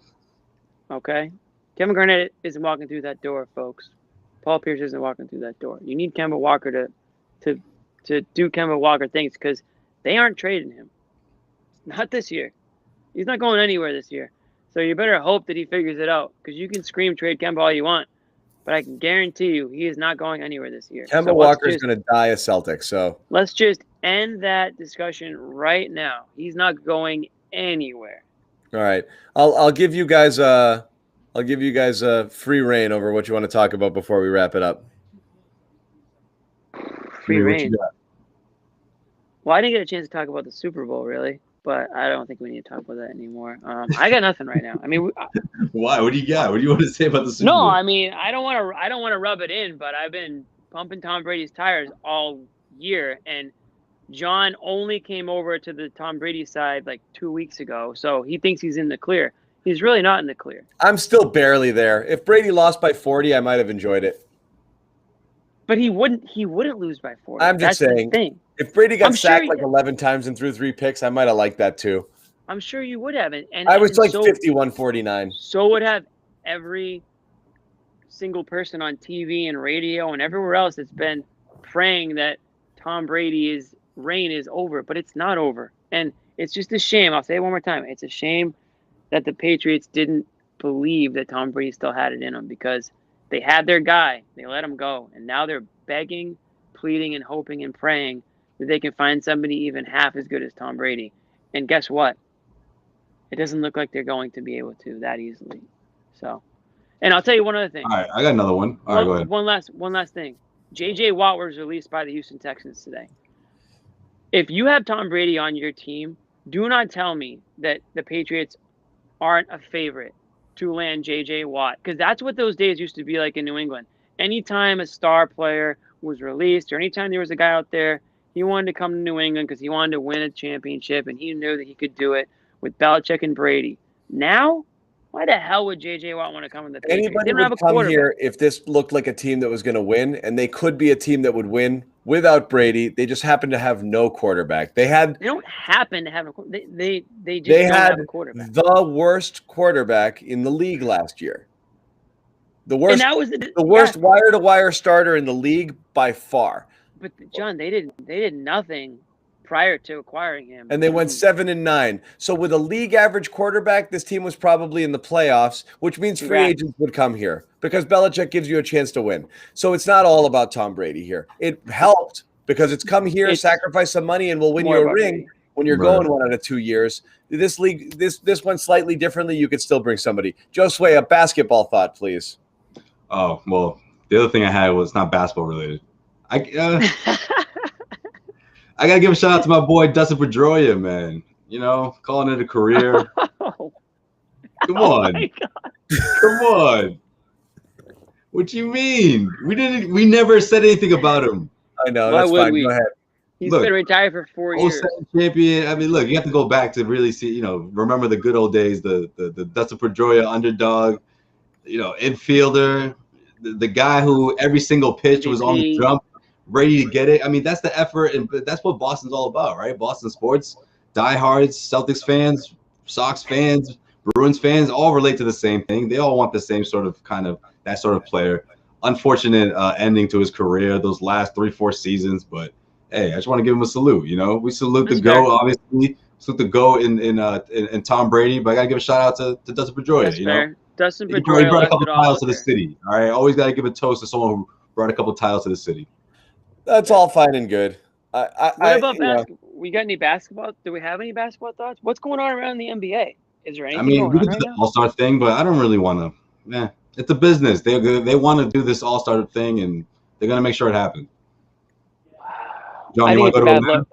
Okay? Kevin Garnett isn't walking through that door, folks. Paul Pierce isn't walking through that door. You need Kemba Walker to do Kemba Walker things, because they aren't trading him. Not this year. He's not going anywhere this year. So you better hope that he figures it out, because you can scream trade Kemba all you want, but I can guarantee you he is not going anywhere this year. Kemba Walker is going to die a Celtic. So let's just end that discussion right now. He's not going anywhere. All right. I'll give you guys free reign over what you want to talk about before we wrap it up. Free reign. Well, I didn't get a chance to talk about the Super Bowl, really, but I don't think we need to talk about that anymore. I got nothing right now. I mean, why? What do you got? What do you want to say about the Super Bowl? No, I mean, I don't want to rub it in, but I've been pumping Tom Brady's tires all year, and John only came over to the Tom Brady side like 2 weeks ago, so he thinks he's in the clear. He's really not in the clear. I'm still barely there. If Brady lost by 40, I might have enjoyed it. But he wouldn't lose by 40. I'm just saying. If Brady got sacked 11 times and threw 3 picks, I might have liked that too. I'm sure you would have. And I was like 51-49. So would have every single person on TV and radio and everywhere else that's been praying that Tom Brady's reign is over, but it's not over. And it's just a shame. I'll say it one more time. It's a shame that the Patriots didn't believe that Tom Brady still had it in him, because They had their guy. They let him go. And now they're begging, pleading, and hoping and praying that they can find somebody even half as good as Tom Brady. And guess what? It doesn't look like they're going to be able to that easily. So, and I'll tell you one other thing. All right, I got another one. All right, go ahead. One last thing. J.J. Watt was released by the Houston Texans today. If you have Tom Brady on your team, do not tell me that the Patriots aren't a favorite to land J.J. Watt, because that's what those days used to be like in New England. Anytime a star player was released or anytime there was a guy out there, he wanted to come to New England because he wanted to win a championship, and he knew that he could do it with Belichick and Brady. Now, why the hell would J.J. Watt want to come in the Patriots? Anybody would come here if this looked like a team that was going to win, and they could be a team that would win without Brady. They just happen to have no quarterback. They don't happen to have a quarterback. They don't have a quarterback. The worst quarterback in the league last year. The worst, and that was the worst wire-to-wire starter in the league by far. But John, they did nothing prior to acquiring him. And they went 7-9. So with a league average quarterback, this team was probably in the playoffs, which means free agents would come here because Belichick gives you a chance to win. So it's not all about Tom Brady here. It helped because it's come here, sacrifice some money, and we'll win you a ring when you're going 1 out of 2 years. This league, this went slightly differently. You could still bring somebody. Josue, a basketball thought, please. Oh, well, the other thing I had was not basketball related. I got to give a shout out to my boy, Dustin Pedroia, man. You know, calling it a career. Come on. Come on. What you mean? We never said anything about him. I know. That's fine. Go ahead. He's been retired for 4 years. Champion. I mean, look, you have to go back to really see, you know, remember the good old days, the Dustin Pedroia underdog, you know, infielder, the guy who every single pitch was on the jump, ready to get it. I mean, that's the effort, and that's what Boston's all about, right? Boston sports, diehards, Celtics fans, Sox fans, Bruins fans, all relate to the same thing. They all want the same sort of that sort of player. Unfortunate ending to his career, those last 3-4 seasons, but hey, I just want to give him a salute. You know, we salute the GOAT, obviously. Salute the GOAT in Tom Brady, but I gotta give a shout out to Dustin Pedroia. That's fair. Know, Dustin Pedroia he brought a couple titles to the city. All right, always gotta give a toast to someone who brought a couple titles to the city. That's all fine and good. What about basketball? We got any basketball? Do we have any basketball thoughts? What's going on around the NBA? Is there anything going on right now? I mean, we could do the All-Star thing, but I don't really want to. It's a business. They want to do this All-Star thing, and they're gonna make sure it happens. John, you want to go to Atlanta?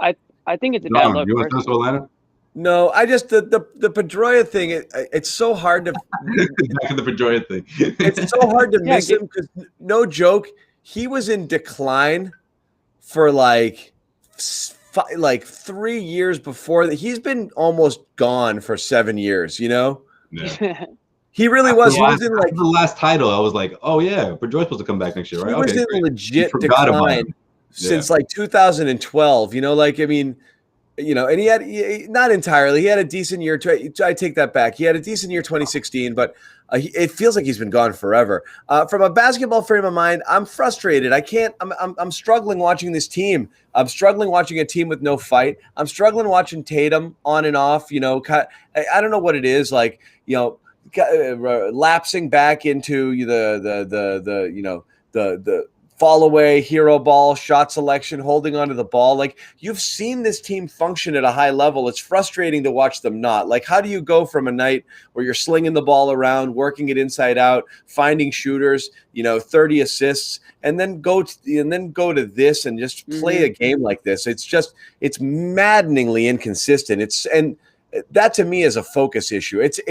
I think it's a bad look. You want to go to Atlanta? No, I just the Pedroia thing. It's so hard to back to the Pedroia thing. It's so hard to miss him because no joke, he was in decline for like 3 years before that. He's been almost gone for 7 years. You know. Yeah. He really was. He was in like the last title. I was like, oh yeah, Pedroia's supposed to come back next year, right? He was in legit decline since like 2012. You know, like I mean. You know, and he had not entirely. He had a decent year. I take that back. He had a decent year 2016, but it feels like he's been gone forever. From a basketball frame of mind, I'm frustrated. I can't. I'm struggling watching this team. I'm struggling watching a team with no fight. I'm struggling watching Tatum on and off. You know, I don't know what it is. Like you know, lapsing back into the fall away, hero ball, shot selection, holding onto the ball. Like you've seen this team function at a high level. It's frustrating to watch them not. Like how do you go from a night where you're slinging the ball around, working it inside out, finding shooters, 30 assists, and then go to this and just play a game like this? It's maddeningly inconsistent. And that to me is a focus issue. It's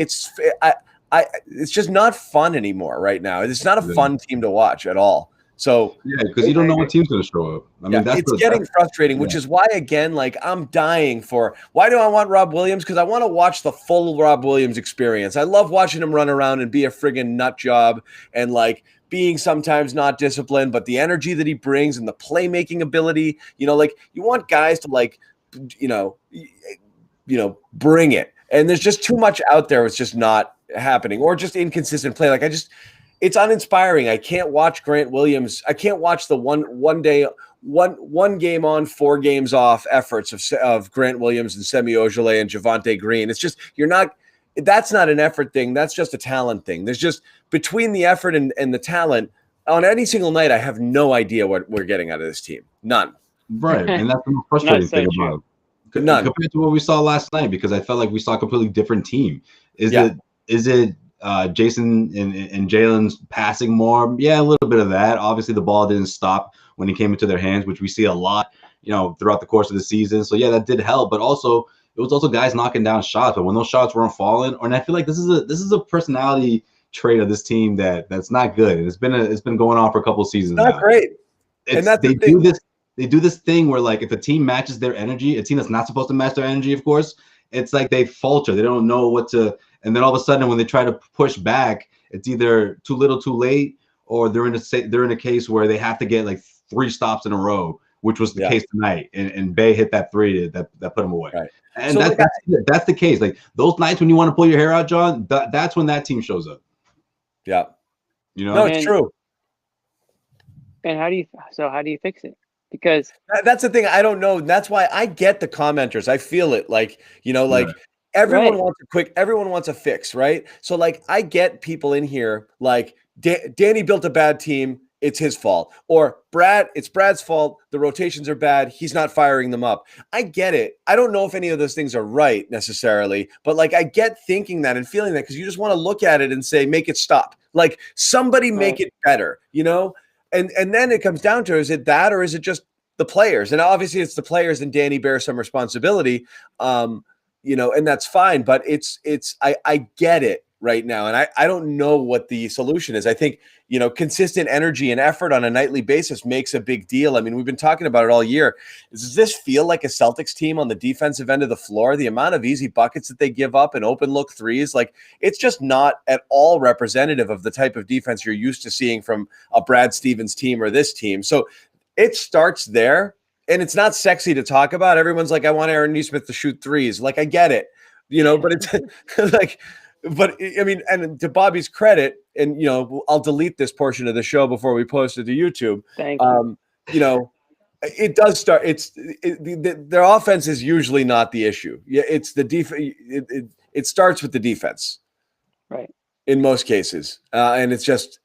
just not fun anymore right now. It's not a fun team to watch at all. So yeah, because you don't know what team's going to show up. I mean, it's getting frustrating, which is why, again, like I'm dying for. Why do I want Rob Williams? Because I want to watch the full Rob Williams experience. I love watching him run around and be a friggin' nut job and like being sometimes not disciplined, but the energy that he brings and the playmaking ability. Like you want guys to like, bring it. And there's just too much out there. It's just not happening, or just inconsistent play. Like it's uninspiring. I can't watch Grant Williams. I can't watch the one game on, 4 games off efforts of Grant Williams and Semi Ojeleye and Javonte Green. It's just you're not that's not an effort thing. That's just a talent thing. There's just between the effort and the talent on any single night, I have no idea what we're getting out of this team. None. Right. And that's the most frustrating thing about it. None. Compared to what we saw last night, because I felt like we saw a completely different team. Is it Jayson and Jaylen's passing more? Yeah, a little bit of that. Obviously, the ball didn't stop when it came into their hands, which we see a lot, throughout the course of the season. So yeah, that did help. But also, it was also guys knocking down shots. But when those shots weren't falling, and I feel like this is a personality trait of this team that's not good. It's been going on for a couple of seasons. Not now. Great. And that's they do this thing where, like, if a team matches their energy, a team that's not supposed to match their energy, of course, it's like they falter. They don't know what to, and then all of a sudden when they try to push back, it's either too little, too late, or they're in a case where they have to get like 3 stops in a row, which was the case tonight. And Bey hit that 3 that put him away. Right. And so that's the case. Like those nights when you want to pull your hair out, John, that's when that team shows up. Yeah. No, it's true. And how do you fix it? Because that's the thing. I don't know. That's why I get the commenters. I feel it. Like, everyone wants a fix, right? So like, I get people in here like Danny built a bad team. It's his fault. Or it's Brad's fault. The rotations are bad. He's not firing them up. I get it. I don't know if any of those things are right necessarily, but like, I get thinking that and feeling that because you just want to look at it and say, make it stop. Like somebody make it better, And then it comes down to, is it that or is it just the players? And obviously it's the players, and Danny bears some responsibility, and that's fine. But I get it right now. And I don't know what the solution is. I think, consistent energy and effort on a nightly basis makes a big deal. I mean, we've been talking about it all year. Does this feel like a Celtics team on the defensive end of the floor? The amount of easy buckets that they give up and open look threes, like it's just not at all representative of the type of defense you're used to seeing from a Brad Stevens team or this team. So it starts there, and it's not sexy to talk about. Everyone's like, I want Aaron Nesmith to shoot threes. Like, I get it, but it's like, but I mean, and to Bobby's credit, and I'll delete this portion of the show before we post it to YouTube. Thank you. It does start. Their offense is usually not the issue. Yeah, it's the defense. It starts with the defense, right? In most cases, and it's just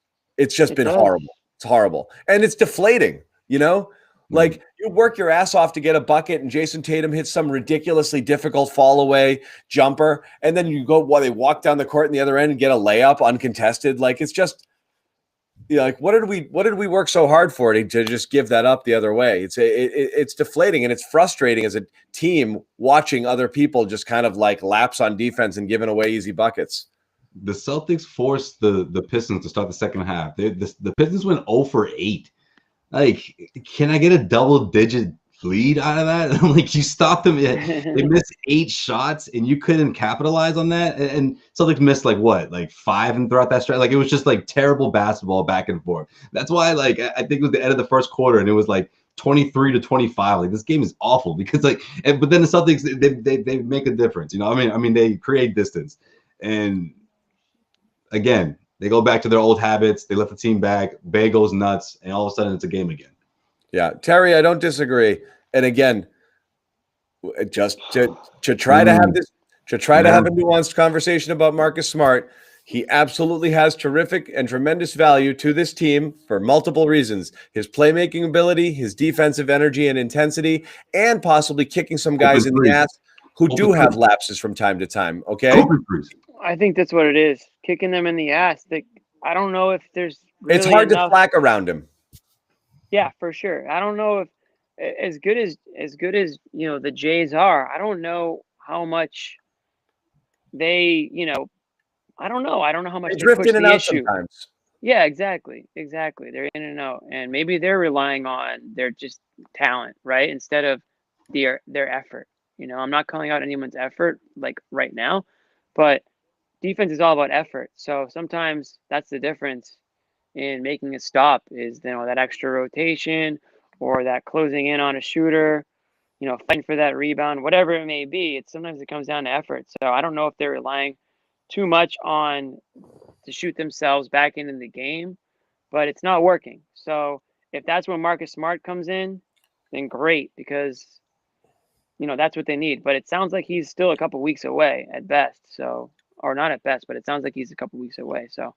been horrible. It's horrible, and it's deflating. Like you work your ass off to get a bucket, and Jayson Tatum hits some ridiculously difficult fall away jumper, and then they walk down the court in the other end and get a layup uncontested. Like it's just, like what did we work so hard for to just give that up the other way? It's deflating, and it's frustrating as a team watching other people just kind of like lapse on defense and giving away easy buckets. The Celtics forced the Pistons to start the second half. The Pistons went 0 for 8. Like, can I get a double-digit lead out of that? Like, you stopped them. They missed 8 shots, and you couldn't capitalize on that. And Celtics missed, like 5 and throughout that stretch. Like, it was just, like, terrible basketball back and forth. That's why, like, I think it was the end of the first quarter, and it was, like, 23-25. Like, this game is awful because, like, but then the Celtics, they make a difference. I mean, they create distance. And, again, they go back to their old habits. They let the team back. Bey goes nuts, and all of a sudden it's a game again. Yeah, Terry, I don't disagree. And again, just to try to have this, to have a nuanced conversation about Marcus Smart, he absolutely has terrific and tremendous value to this team for multiple reasons: his playmaking ability, his defensive energy and intensity, and possibly kicking some guys in the ass who do have lapses from time to time. Okay. I think that's what it is. Kicking them in the ass. I don't know if there's really it's hard enough... to flack around him. Yeah, for sure. I don't know if as good as the Jays are, I don't know how much they, I don't know. I don't know how much they drift in and out issue. Sometimes. Yeah, exactly. They're in and out, and maybe they're relying on their just talent, right, instead of their effort. I'm not calling out anyone's effort like right now, but defense is all about effort. So sometimes that's the difference in making a stop is, that extra rotation or that closing in on a shooter, fighting for that rebound, whatever it may be. Sometimes it comes down to effort. So I don't know if they're relying too much on to shoot themselves back into the game, but it's not working. So if that's when Marcus Smart comes in, then great, because that's what they need. But it sounds like he's still a couple weeks away at best. So or not at best, but it sounds like he's a couple weeks away. So,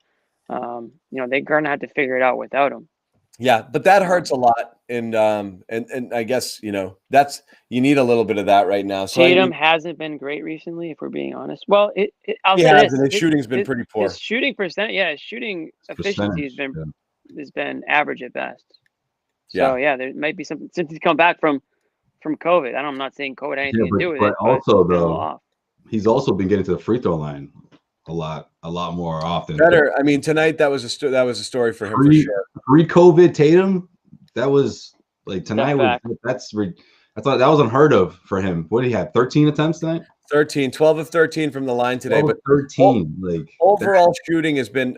they're gonna have to figure it out without him. Yeah, but that hurts a lot, and I guess that's you need a little bit of that right now. So Tatum hasn't been great recently, if we're being honest. Well, I'll say this: his shooting's been pretty poor. His shooting his shooting efficiency has been average at best. So there might be something since he's come back from COVID. I'm not saying COVID had anything to do with it. But also though, he's also been getting to the free throw line a lot more often. Better. I mean, tonight that was a story for him for sure. Pre-COVID Tatum, that was like tonight I thought that was unheard of for him. What did he have? 13 attempts tonight? 12 of 13 from the line today, but 13. Overall shooting has been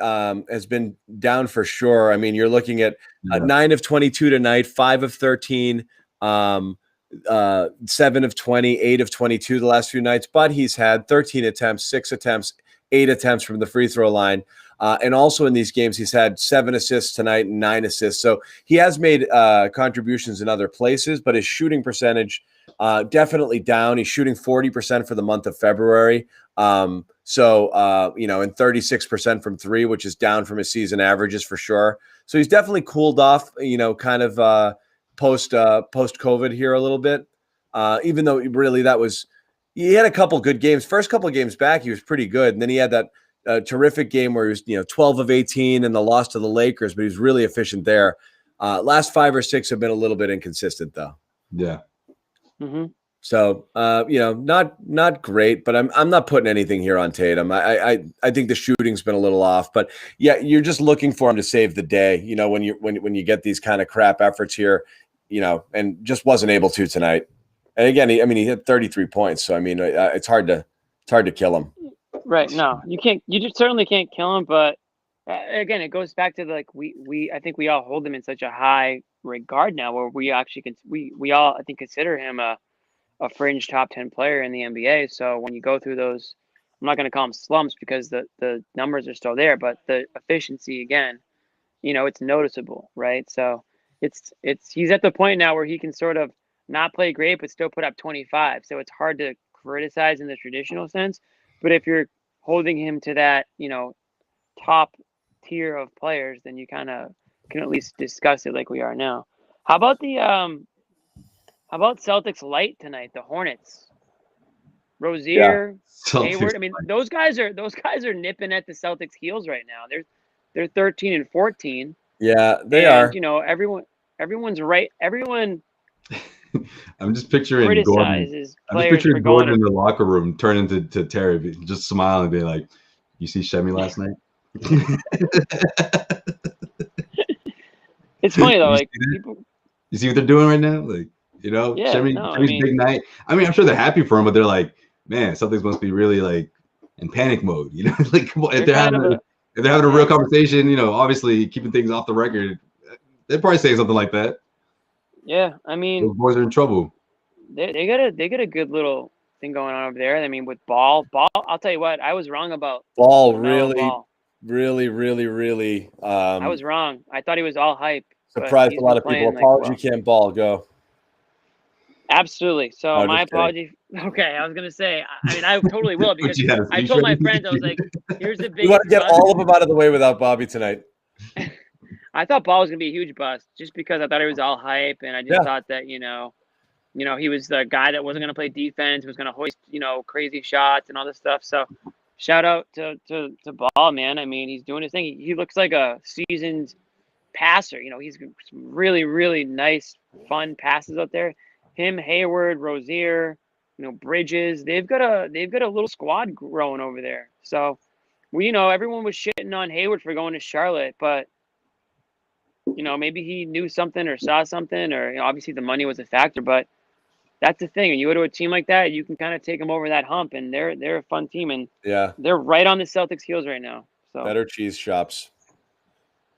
down for sure. I mean, you're looking at 9 of 22 tonight, 5 of 13, 7 of 20, 8 of 22 the last few nights. But he's had 13 attempts, 6 attempts, 8 attempts from the free throw line. And also in these games, he's had 7 assists tonight and 9 assists. So he has made contributions in other places, but his shooting percentage definitely down. He's shooting 40% for the month of February. And 36% from 3, which is down from his season averages for sure. So he's definitely cooled off, kind of post COVID here a little bit. Even though really he had a couple good games. First couple of games back, he was pretty good. And then he had that terrific game where he was, 12 of 18 and the loss to the Lakers, but he was really efficient there. Last 5 or 6 have been a little bit inconsistent though. Yeah. Mm-hmm. So, not great, but I'm not putting anything here on Tatum. I think the shooting's been a little off, but yeah, you're just looking for him to save the day, when you get these kind of crap efforts here, and just wasn't able to tonight. And again, he had 33 points. So, I mean, it's hard to kill him. Right. No, you can't, you just certainly can't kill him. But again, it goes back to I think we all hold him in such a high regard now where we actually we all, I think, consider him a fringe top 10 player in the NBA. So when you go through those, I'm not going to call them slumps because the numbers are still there, but the efficiency, again, it's noticeable, right? So he's at the point now where he can sort of not play great, but still put up 25. So it's hard to criticize in the traditional sense. But if you're holding him to that, top tier of players, then you kind of can at least discuss it like we are now. How about Celtics light tonight? The Hornets, Rozier, Hayward. I mean, those guys are nipping at the Celtics' heels right now. They're 13 and 14. Yeah, they are. Everyone's right. Everyone. I'm just picturing Gordon. I'm just picturing Gordon in the locker room turning to Terry, just smiling and being like, "You see Shemi last night?" It's funny though, you see what they're doing right now, Shemi's big night. I mean, I'm sure they're happy for him, but they're like, man, something must be really in panic mode, if they're having a real conversation, obviously keeping things off the record, they'd probably say something like that. Yeah, I mean, those boys are in trouble. They got a good little thing going on over there. I mean, with Ball, I'll tell you what, I was wrong about Ball. Really. I was wrong. I thought he was all hype. Surprised a lot of people. Apology, can't Ball go. Absolutely. So my apology. Okay, I was gonna say. I mean, I totally will because I told my friends, I was like, "Here's the big." You want to get all of them out of the way without Bobby tonight. I thought Ball was gonna be a huge bust just because I thought he was all hype, and I just thought that he was the guy that wasn't gonna play defense, was gonna hoist crazy shots and all this stuff. So shout out to Ball, man. I mean, he's doing his thing. He looks like a seasoned passer. He's some really, really nice, fun passes out there. Him, Hayward, Rozier, Bridges. They've got a little squad growing over there. So everyone was shitting on Hayward for going to Charlotte, but maybe he knew something or saw something, or obviously the money was a factor. But that's the thing. When you go to a team like that, you can kind of take them over that hump, and they're a fun team, and they're right on the Celtics' heels right now. So better cheese shops.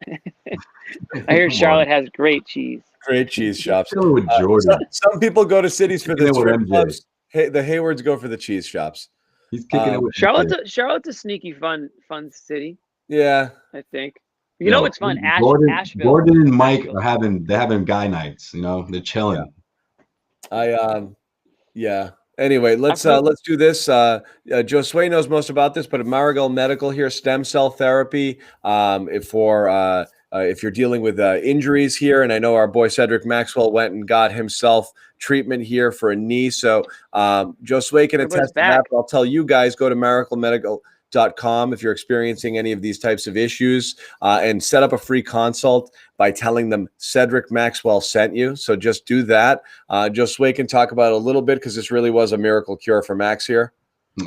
I hear Charlotte has great cheese. Great cheese shops. With Jordan. Some people go to cities for the strip clubs. Hey, the Haywards go for the cheese shops. He's kicking it with Charlotte's a sneaky fun city. Yeah, I think. It's fun. Asheville. Gordon and Mike are having guy nights. They're chilling. I Anyway, let's do this. Josue knows most about this, but at Maragal Medical here, stem cell therapy. If you're dealing with injuries here, and I know our boy Cedric Maxwell went and got himself treatment here for a knee. So Josue can attest to that. But I'll tell you guys, go to maracalmedical.com if you're experiencing any of these types of issues, and set up a free consult by telling them Cedric Maxwell sent you. So just do that. Josue can talk about it a little bit because this really was a miracle cure for Max here.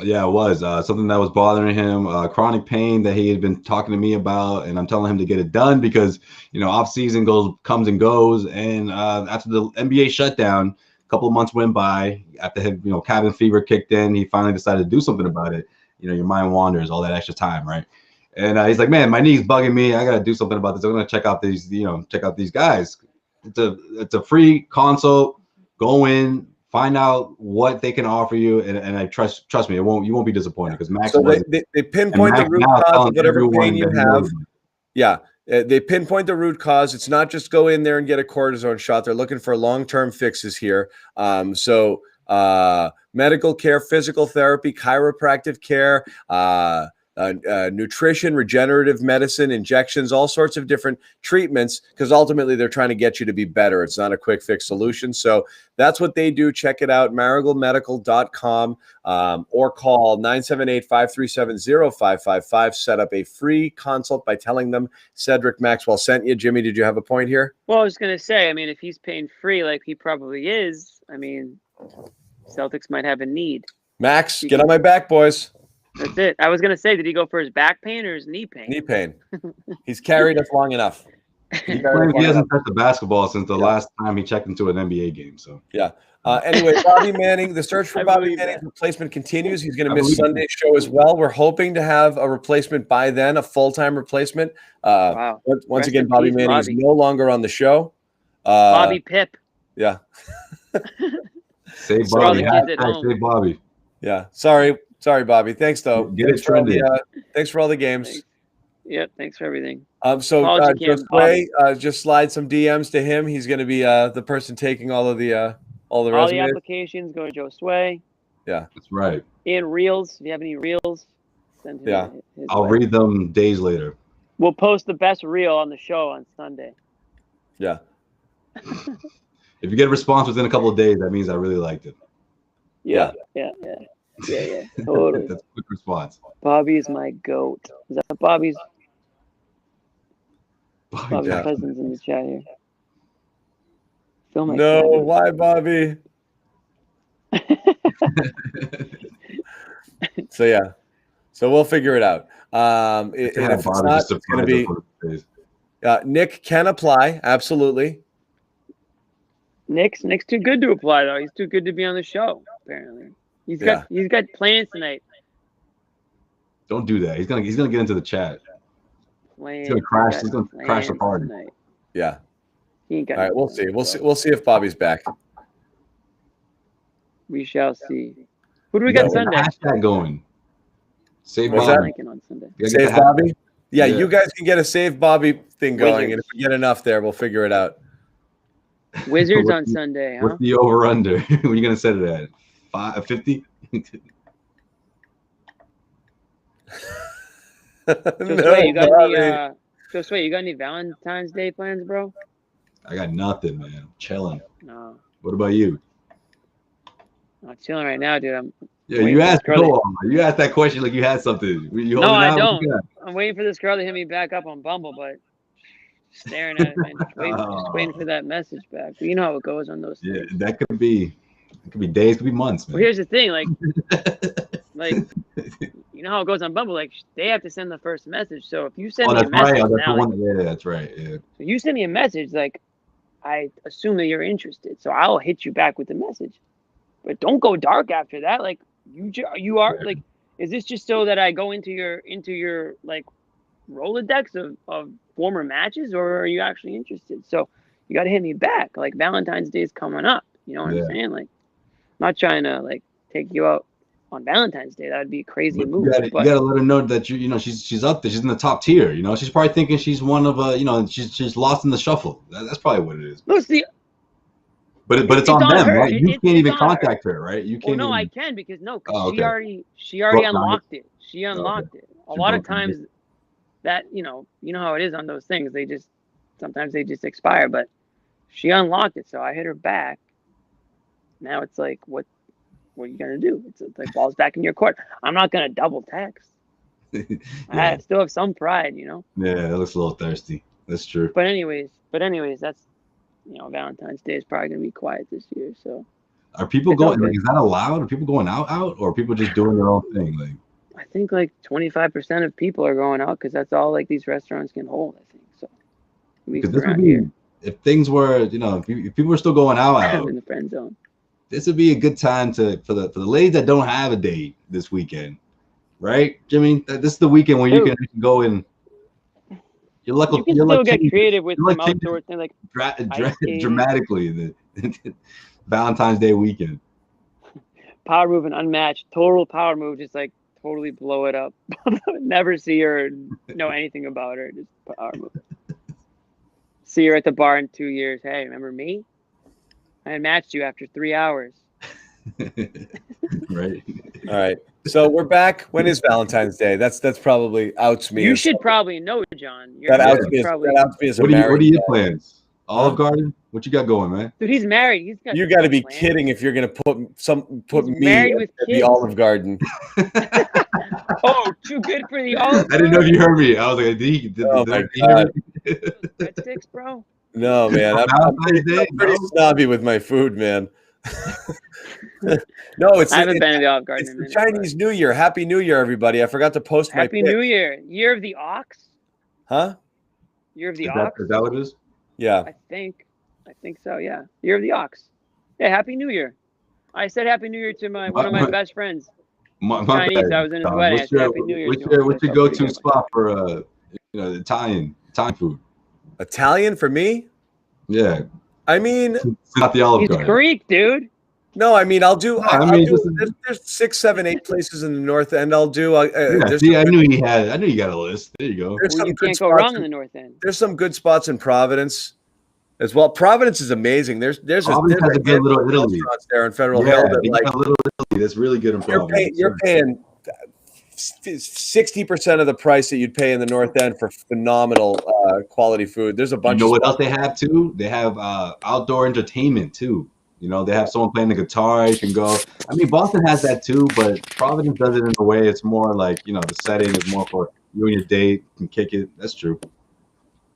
Yeah, it was something that was bothering him, chronic pain that he had been talking to me about, and I'm telling him to get it done because off season comes and goes, and after the NBA shutdown, a couple of months went by. After cabin fever kicked in, he finally decided to do something about it. Your mind wanders, all that extra time, right? And he's like, man, my knee's bugging me. I gotta do something about this. I'm gonna check out these guys. It's a free consult. Go in. Find out what they can offer you, and I trust me, you won't be disappointed because Max. So they pinpoint the root cause of whatever pain you have. Yeah, they pinpoint the root cause. It's not just go in there and get a cortisone shot. They're looking for long-term fixes here. Medical care, physical therapy, chiropractic care, nutrition, regenerative medicine, injections, all sorts of different treatments, because ultimately they're trying to get you to be better. It's not a quick fix solution. So that's what they do. Check it out, maragalmedical.com, or call 978-537-0555. Set up a free consult by telling them Cedric Maxwell sent you. Jimmy, did you have a point here? Well, I was going to say, if he's pain free, like he probably is, Celtics might have a need. Max, get on my back, boys. That's it. I was going to say, did he go for his back pain or his knee pain? Knee pain. He's carried us long enough. He hasn't touched the basketball since the last time he checked into an NBA game. So yeah. Anyway, Bobby Manning, the search for Bobby Manning's replacement continues. He's going to miss Sunday's show as well. We're hoping to have a replacement by then, a full-time replacement. Wow. Once again, Bobby Manning is no longer on the show. Bobby Pip. Yeah. Save Bobby. Save Bobby. Yeah. Sorry, Bobby. Thanks, though. Thanks for all the games. Thanks. Yep. Thanks for everything. Josue, just slide some DMs to him. He's going to be the person taking all the applications. Go to Josue. Yeah, that's right. And reels. If you have any reels, send him. Yeah, I'll read them days later. We'll post the best reel on the show on Sunday. Yeah. If you get a response within a couple of days, that means I really liked it. Yeah. Totally. That's a quick response. Bobby is my goat. Is that Bobby's cousins in the chat here? Why, Bobby? So we'll figure it out. If it's not, it's going to be. Nick can apply, absolutely. Nick's too good to apply though. He's too good to be on the show. Apparently, he's got plans tonight. Don't do that. He's gonna get into the chat. He's gonna crash. He's gonna crash the party. Tonight. Yeah. All right, we'll see. We'll see if Bobby's back. We shall see. Who do we got Sunday? Hashtag going. Save Bobby. On Sunday. Save Bobby. Yeah, you guys can get a Save Bobby thing going, and if we get enough there, we'll figure it out. Wizards on Sunday, huh? What's the over/under? What are you gonna set it at? 50? Josue, you got any Valentine's Day plans, bro? I got nothing, man. I'm chilling. No. What about you? I'm chilling right now, dude. You asked that question like you had something. No, I don't. I'm waiting for this girl to hit me back up on Bumble, but staring at it, man. Just waiting for that message back. But you know how it goes on those things. Yeah, that could be days, could be months, man. Well, here's the thing, like you know how it goes on Bumble, like they have to send the first message. So if you send me a message that's right. Yeah. So you send me a message, like I assume that you're interested. So I'll hit you back with the message. But don't go dark after that. Like you are like, is this just so that I go into your like Rolodex of former matches, or are you actually interested? So you got to hit me back. Like Valentine's Day is coming up. You know what I'm saying? Like, I'm not trying to like take you out on Valentine's Day. That would be a crazy move. You gotta let her know that she's up there. She's in the top tier. She's probably thinking she's one of she's lost in the shuffle. That's probably what it is. No, see, But it's on them, her. right? You can't even contact her, right? You can't. Well, no, even... I can because okay. she already unlocked it. She unlocked it. A She lot of broke times that you know how it is on those things. Sometimes they just expire. But she unlocked it, so I hit her back. Now it's like, what are you gonna do? It's like ball's back in your court. I'm not gonna double text. I still have some pride, Yeah, it looks a little thirsty. That's true. But anyways, that's Valentine's Day is probably gonna be quiet this year. So are people going? Like, is that allowed? Are people going out, or are people just doing their own thing? Like, I think like 25% of people are going out because that's all like these restaurants can hold. I think so. Because this would be if things were, if people were still going out in the friend zone. This would be a good time for the ladies that don't have a date this weekend, right, Jimmy? This is the weekend where you can go and you're lucky. You can still get creative with some outdoor things like dramatically the Valentine's Day weekend. Power move and unmatched, total power move, just like totally blow it up. Never see her, know anything about her, just power move. See her at the bar in 2 years. Hey, remember me? I matched you after 3 hours. Right. All right. So we're back. When is Valentine's Day? That's probably outs me. You should probably know, John. That outs me as a married. What are your plans? Olive Garden? What you got going, man? Dude, he's married. You got to be kidding if you're gonna put me at the Olive Garden. Oh, too good for the Olive Garden. I didn't know if you heard me. I was like, oh my God. Breadsticks, bro. No, man. I'm pretty snobby with my food, man. No, I haven't been to the Olive Garden. It's the Chinese New Year. Happy New Year, everybody! I forgot to post my Happy New Year. Year of the Ox. Huh? Year of the Ox. Is that what it is? Yeah. I think so. Yeah. Year of the Ox. Yeah. Happy New Year. I said Happy New Year to one of my best friends. My Chinese. bad. I was in his wedding. I said Happy New Year. What's your go-to spot for Italian food? Italian for me? Yeah. I mean, it's not the Olive Garden. He's Greek, dude. No, I mean, I'll do. There's 6, 7, 8 places in the North End. I'll do. I knew you got a list. There you go. You can't go wrong in the North End. There's some good spots in Providence as well. Providence is amazing. There's a good little Italy there in Federal Hill. Like a little Italy that's really good in Providence. You're paying 60% of the price that you'd pay in the North End for phenomenal quality food. There's a bunch. You know what else they have too? They have outdoor entertainment too. They have someone playing the guitar. You can go. I mean, Boston has that too, but Providence does it in a way. It's more like the setting is more for you and your date can kick it. That's true.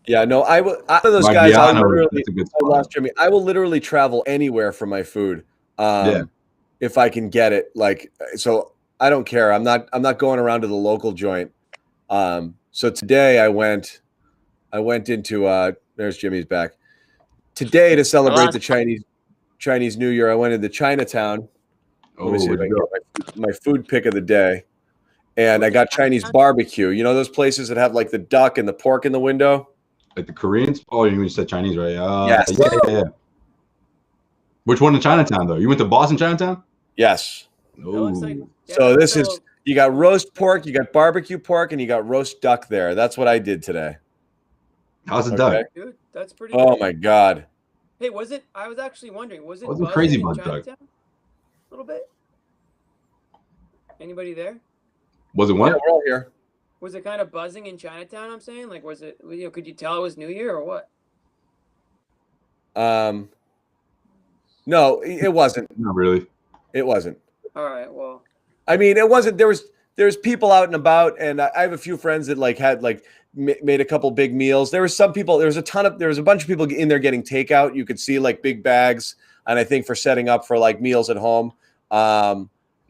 Yeah, no, I will. One of those guys. I will literally travel anywhere for my food, if I can get it. Like, so I don't care. I'm not going around to the local joint. So today I went into there's Jimmy's back. Today to celebrate the Chinese New Year, I went into Chinatown. Let me see if I can get my food pick of the day, and I got Chinese barbecue. You know those places that have like the duck and the pork in the window. Like the Koreans? Oh, you said Chinese, right? Yes. Yeah. Which one in Chinatown, though? You went to Boston, Chinatown? Yes. So this is, you got roast pork, you got barbecue pork, and you got roast duck there. That's what I did today. How's the duck? Dude, that's pretty good. My God. Hey, I was actually wondering, was it crazy about duck? A little bit? Anybody there? Was it what? Yeah, we're all here. Was it kind of buzzing in Chinatown? I'm saying, like, was it? Could you tell it was New Year or what? No, it wasn't. Not really. It wasn't. All right. Well, I mean, it wasn't. There was people out and about, and I have a few friends that had made a couple big meals. There was some people. There was a bunch of people in there getting takeout. You could see like big bags, and I think for setting up for like meals at home. At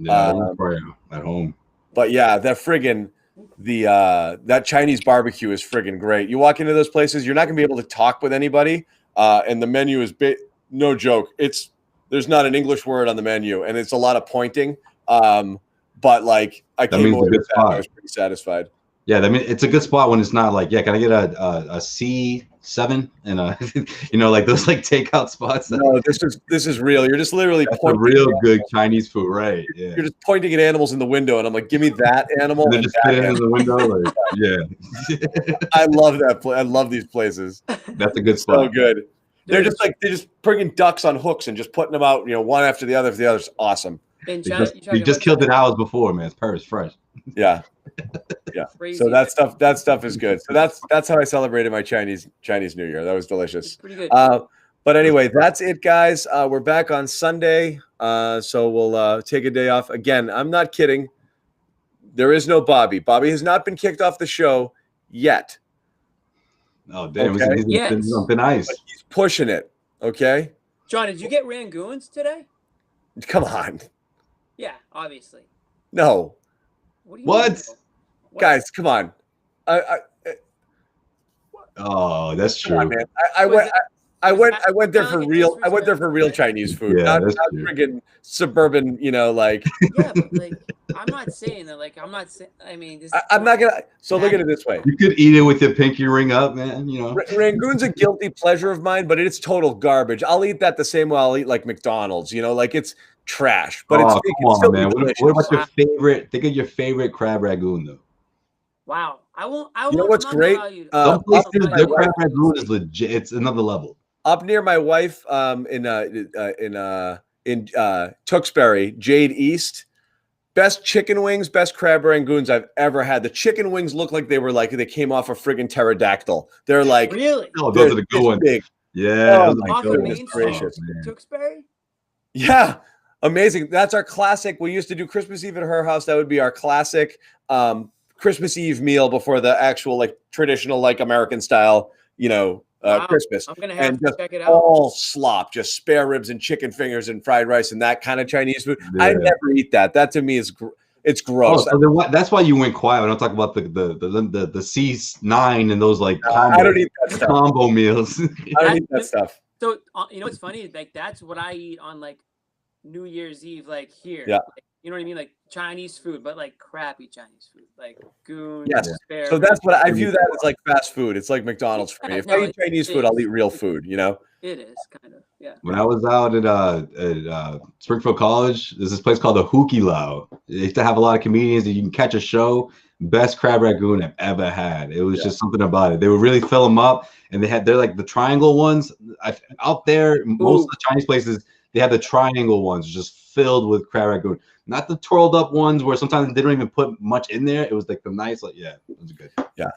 home. But yeah, that Chinese barbecue is friggin' great. You walk into those places, you're not gonna be able to talk with anybody, and the menu is no joke. There's not an English word on the menu, and it's a lot of pointing. But like I came away with that, I was pretty satisfied. Yeah, I mean it's a good spot when it's not like, can I get a C7 and like those like takeout spots. No, this is real. You're just literally pointing real good Chinese food, right? Yeah. You're just pointing at animals in the window, and I'm like, give me that animal. And just put it in the window. Like, yeah. I love that. I love these places. That's a good spot. So good. They're just bringing ducks on hooks and just putting them out, one after the other. For the other's awesome. In We China, just killed it hours before, man. It's fresh. Yeah. Crazy. So that stuff is good. So that's how I celebrated my Chinese New Year. That was delicious. It's pretty good. But anyway, that's it, guys. We're back on Sunday, so we'll take a day off. Again, I'm not kidding. There is no Bobby. Bobby has not been kicked off the show yet. Oh, damn. Okay. He's been nice. But he's pushing it, okay? John, did you get Rangoons today? Come on. Yeah, obviously. No. What? Guys, come on. Oh, that's true. On, man. I went there for real. I went there for real Chinese food, not friggin' suburban. Yeah, but like, I'm not saying that. Like, I'm not saying. I mean, I'm not gonna. So look at it this way: you could eat it with your pinky ring up, man. Rangoon's a guilty pleasure of mine, but it's total garbage. I'll eat that the same way I'll eat like McDonald's. Like it's trash, but it's still man. What about your favorite? Think of your favorite crab ragoon, though. Wow, I won't. You know what's great? Some places their crab ragoon is legit. It's another level. Up near my wife, in Tewksbury, Jade East, best chicken wings, best crab rangoons I've ever had. The chicken wings look like they came off a friggin' pterodactyl. They're like really. Oh, those are the good ones. Big. Yeah. Off the main gracious. Tewksbury. Yeah, amazing. That's our classic. We used to do Christmas Eve at her house. That would be our classic Christmas Eve meal before the actual traditional American style, Wow. Christmas. I'm gonna have to check it out. All slop, just spare ribs and chicken fingers and fried rice and that kind of Chinese food. Yeah. I never eat that. That to me is it's gross. Oh, so that's why you went quiet. I don't talk about the C9 and those I don't eat that stuff. combo meals. I don't eat that stuff. So what's funny? Like that's what I eat on New Year's Eve, here. Yeah. You know what I mean? Like Chinese food, but crappy Chinese food, like goon. Yes. Spare So that's what I view that as fast food. It's like McDonald's for me. If I eat Chinese food, I'll eat real food. It is kind of, yeah. When I was out at Springfield College, there's this place called the Hookie Lao. They used to have a lot of comedians that you can catch a show. Best crab ragoon I've ever had. It was just something about it. They would really fill them up, and they're like the triangle ones. Out there, most of the Chinese places, they have the triangle ones just filled with crab ragoon. Not the twirled up ones where sometimes they don't even put much in there. It was the nice, it was good. Yeah.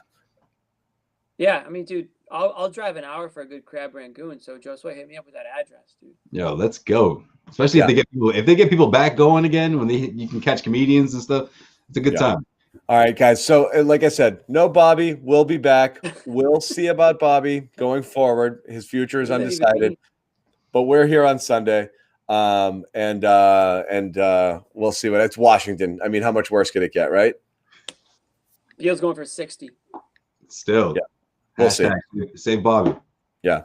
Yeah, I mean, dude, I'll drive an hour for a good crab rangoon. So Josue, hit me up with that address, dude. Yo, let's go. Especially if they get people back going again when you can catch comedians and stuff. It's a good time. All right, guys. So, like I said, no Bobby. We'll be back. We'll see about Bobby going forward. His future is undecided, but we're here on Sunday. And we'll see what it's Washington. I mean, how much worse could it get, right? Beal's going for 60. Still, we'll see. Save Bobby. Yeah.